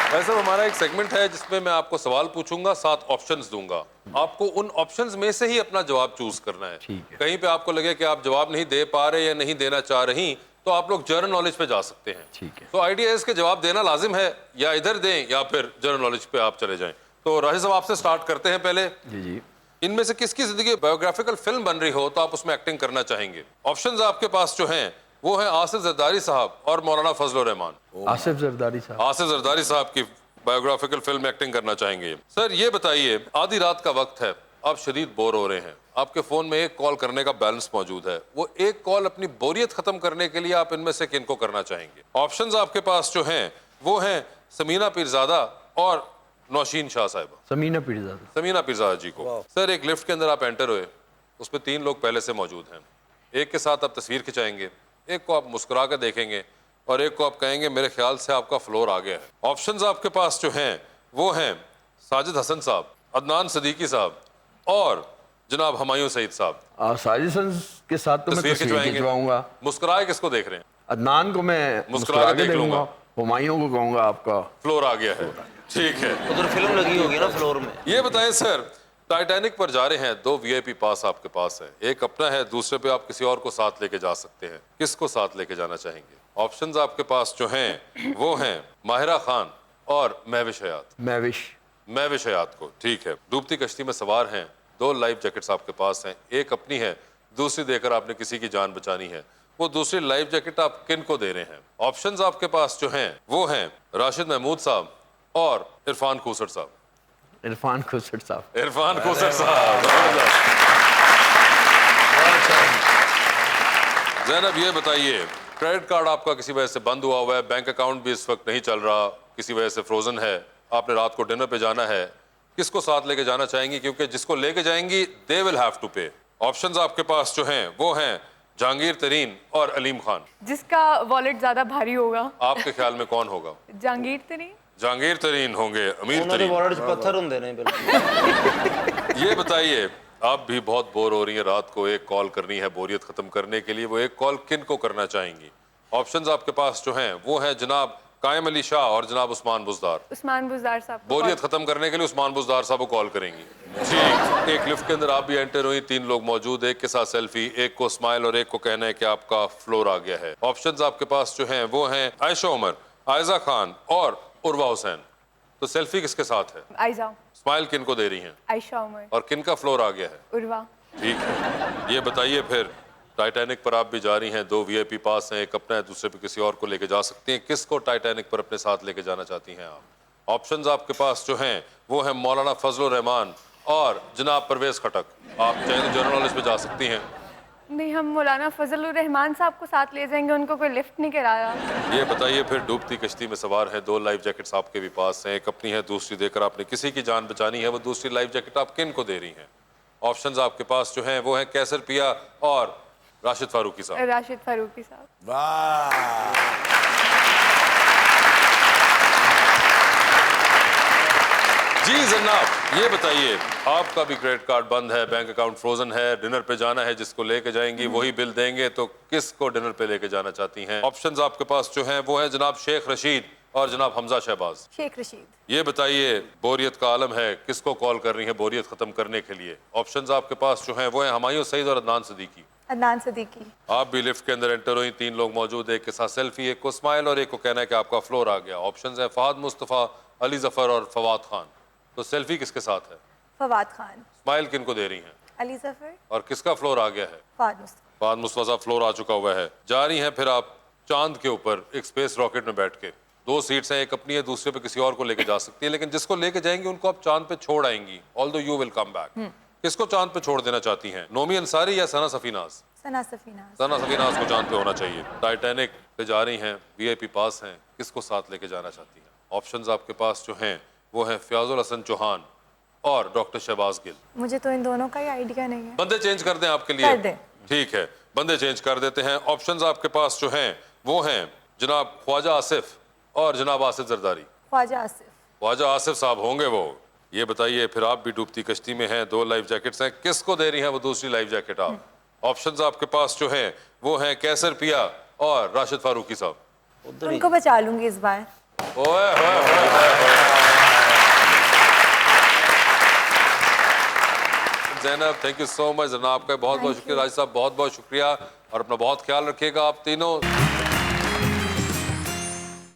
वैसे हमारा एक सेगमेंट है जिसमें मैं आपको सवाल पूछूंगा, 7 ऑप्शंस दूंगा, आपको उन ऑप्शंस में से ही अपना जवाब चूज करना है। ठीक है। कहीं पे आपको लगे कि आप जवाब नहीं दे पा रहे या नहीं देना चाह रही, तो आप लोग जनरल नॉलेज पे जा सकते हैं। ठीक है। तो आइडिया है इसके जवाब देना लाजिम है, या इधर दें या फिर जनरल नॉलेज पे आप चले जाएं। तो राशिद साहब आपसे स्टार्ट करते हैं पहले। जी जी। इनमें से किसकी जिंदगी बायोग्राफिकल फिल्म बन रही हो तो आप उसमें एक्टिंग करना चाहेंगे? ऑप्शंस आपके पास जो हैं वो हैं आसिफ जरदारी साहब और मौलाना फजल रहमान। आसिफ जरदारी साहब। आसिफ जरदारी साहब की बायोग्राफिकल फिल्म एक्टिंग करना चाहेंगे। सर ये बताइए, आधी रात का वक्त है, आप शदीद बोर हो रहे हैं, आपके फोन में एक कॉल करने का बैलेंस मौजूद है, वो एक कॉल अपनी बोरियत खत्म करने के लिए आप इनमें से किनको करना चाहेंगे? ऑप्शंस आपके पास जो हैं वो हैं समीना पीरजादा और नौशीन शाह साहिबा। समीना पीरजादा। समीना पीरजादा जी को। सर एक लिफ्ट के अंदर आप एंटर हुए, उसमें 3 लोग पहले से मौजूद हैं, एक के साथ आप तस्वीर खिंचाएंगे, एक को आप मुस्कुरा कर देखेंगे और एक को आप कहेंगे मेरे ख्याल से आपका फ्लोर आ गया है। ऑप्शंस आपके पास जो हैं वो हैं साजिद हसन साहब, अदनान सदीकी साहब और जनाब हुमायूं सईद साहब। साजिद हसन के साथ तो मैं तस्वीर खिंचवाऊंगा। मुस्कुराए किसको देख रहे हैं? अदनान को मैं मुस्कुरा के देख लूंगा, हुमायूं को कहूंगा आपका फ्लोर आ गया है। ठीक है, उधर फिल्म लगी होगी ना फ्लोर में। ये बताएं सर, टाइटैनिक पर जा रहे हैं, 2 वीआईपी पास आपके पास है, एक अपना है, दूसरे पे आप किसी और को साथ लेके जा सकते हैं, किसको साथ लेके जाना चाहेंगे? ऑप्शंस आपके पास जो हैं वो हैं माहिरा खान और महविश हयात। महविश हयात को। ठीक है, डूबती कश्ती में सवार हैं, 2 लाइफ जैकेट्स आपके पास हैं, एक अपनी है, दूसरी देकर आपने किसी की जान बचानी है, वो दूसरी लाइफ जैकेट आप किन को दे रहे हैं? ऑप्शंस आपके पास जो हैं वो हैं राशिद महमूद साहब और इरफान खूसर साहब। इरफान खूसर साहब। इरफान खूसर साहब। ज़ैनब ये बताइए, क्रेडिट कार्ड आपका किसी वजह से बंद हुआ है, बैंक अकाउंट भी इस वक्त नहीं चल रहा, किसी वजह से फ्रोजन है, आपने रात को डिनर पे जाना है, किसको साथ लेके जाना चाहेंगी? क्योंकि जिसको लेके जाएंगी दे विल हैव टू पे। ऑप्शंस आपके पास जो हैं वो हैं जहांगीर तरीन और अलीम खान। जिसका वॉलेट ज्यादा भारी होगा। आपके ख्याल में कौन होगा? जहांगीर तरीन। जहांगीर तरीन होंगे, अमीर तरीन। पत्थर होंगे नहीं बिल्कुल। ये बताइए, आप भी बहुत बोर हो रही हैं, रात को एक कॉल करनी है बोरियत खत्म करने के लिए, वो एक कॉल किन को करना चाहेंगी? ऑप्शंस आपके पास जो हैं वो हैं जनाब कायम अली शाह और जनाब उस्मान बुज़दार। उस्मान बुज़दार साहब। बोरियत खत्म करने के लिए उस्मान बुज़दार साहब को कॉल करेंगी। ठीक, एक लिफ्ट के अंदर आप भी एंटर हुई, 3 लोग मौजूद, एक के साथ सेल्फी, एक को स्माइल और एक को कहना है कि आपका फ्लोर आ गया है। ऑप्शंस आपके पास जो हैं वो हैं आयशा उमर, आयजा खान और उर्वा हुसैन। तो सेल्फी किसके साथ है? आयजा। स्माइल किन को दे रही हैं? आयशा उमर। और किन का फ्लोर आ गया है? उर्वा। ठीक है, ये बताइए फिर, टाइटैनिक पर आप भी जा रही हैं, 2 वीआईपी पास हैं, एक अपना है, दूसरे पे किसी और को लेके जा सकती हैं, किसको टाइटैनिक पर अपने साथ लेके जाना चाहती हैं आप? ऑप्शंस आपके पास जो हैं वो हैं मौलाना फजलुर रहमान और जनाब परवेज खटक। आप चाहें तो जनरल नॉलेज पे जा सकती हैं। नहीं, हम मौलाना फजलुर रहमान साहब को साथ ले जाएंगे, उनको कोई लिफ्ट नहीं कराया। ये बताइए फिर, डूबती कश्ती में सवार हैं, 2 लाइफ जैकेट्स आपके भी पास हैं, एक अपनी है, दूसरी देकर आपने किसी की जान बचानी है, वो दूसरी लाइफ जैकेट आप किन को दे रही हैं? ऑप्शंस आपके पास जो हैं वो हैं कैसर पिया और राशिद फारूकी साहब। राशिद फारूकी साहब। वाह। जी जनाब, ये बताइए, आपका भी क्रेडिट कार्ड बंद है, बैंक अकाउंट फ्रोजन है, डिनर पे जाना है, जिसको लेके जाएंगी वही बिल देंगे, तो किसको डिनर पे लेके जाना चाहती हैं? ऑप्शंस आपके पास जो हैं वो हैं जनाब शेख रशीद और जनाब हमजा शहबाज। शेख रशीद। ये बताइए, बोरियत का आलम है, किसको कॉल कर रही है बोरियत खत्म करने के लिए? ऑप्शंस आपके पास जो हैं वो हैं हुमायूं सईद और अदनान सदीकी। अदनान सदीकी। आप भी लिफ्ट के अंदर एंटर हुई, 3 लोग मौजूद, एक के साथ सेल्फी, एक को स्माइल और एक को कहना है कि आपका फ्लोर आ गया। ऑप्शंस है फहद मुस्तफ़ा, अली जफर और फवाद खान। तो सेल्फी किसके साथ है? फवाद खान। स्माइल किन को दे रही हैं? अली जफर। और किसका फ्लोर आ गया है? फहद मुस्तफ़ा। फहद मुस्तफ़ा साहब फ्लोर आ चुका हुआ है। जा रही हैं फिर आप चांद के ऊपर एक स्पेस रॉकेट में बैठ के, 2 सीट्स हैं, एक अपनी है, दूसरे पे किसी और को लेके जा सकती है, लेकिन जिसको लेके जाएंगी उनको आप चांद पे छोड़ आएंगी, although you will come back. किसको चांद पे छोड़ देना चाहती हैं? नोमी अंसारी या सना सफीनाज? सना सफीनाज। सना सफीनाज को चांद पे होना चाहिए। टाइटैनिक पे जा रही हैं, वीआईपी पास हैं, किसको साथ लेके जाना चाहती हैं? ऑप्शंस आपके पास जो हैं वो हैं फयाजुल हसन चौहान और डॉक्टर शहबाज गिल। मुझे तो इन दोनों का ही आइडिया नहीं है। बंदे चेंज कर दें आपके लिए? कर दें। ठीक है, बंदे चेंज कर देते हैं। ऑप्शंस आपके पास जो हैं वो हैं जनाब ख्वाजा आसिफ और जनाब आसिफ जरदारी। ख्वाजा आसिफ। ख्वाजा आसिफ साहब होंगे वो। ये बताइए फिर, आप भी डूबती कश्ती में हैं, 2 लाइफ जैकेट्स हैं, किसको दे रही हैं वो दूसरी लाइफ जैकेट आप? ऑप्शंस आपके पास जो हैं वो हैं कैसर पिया और राशिद फारूकी साहब। उनको बचा लूंगी इस बार। ओए होए Zainab, thank you so much. जनाब आपका बहुत बहुत शुक्रिया, राज साहब बहुत बहुत शुक्रिया, और अपना बहुत ख्याल रखिएगा आप तीनों।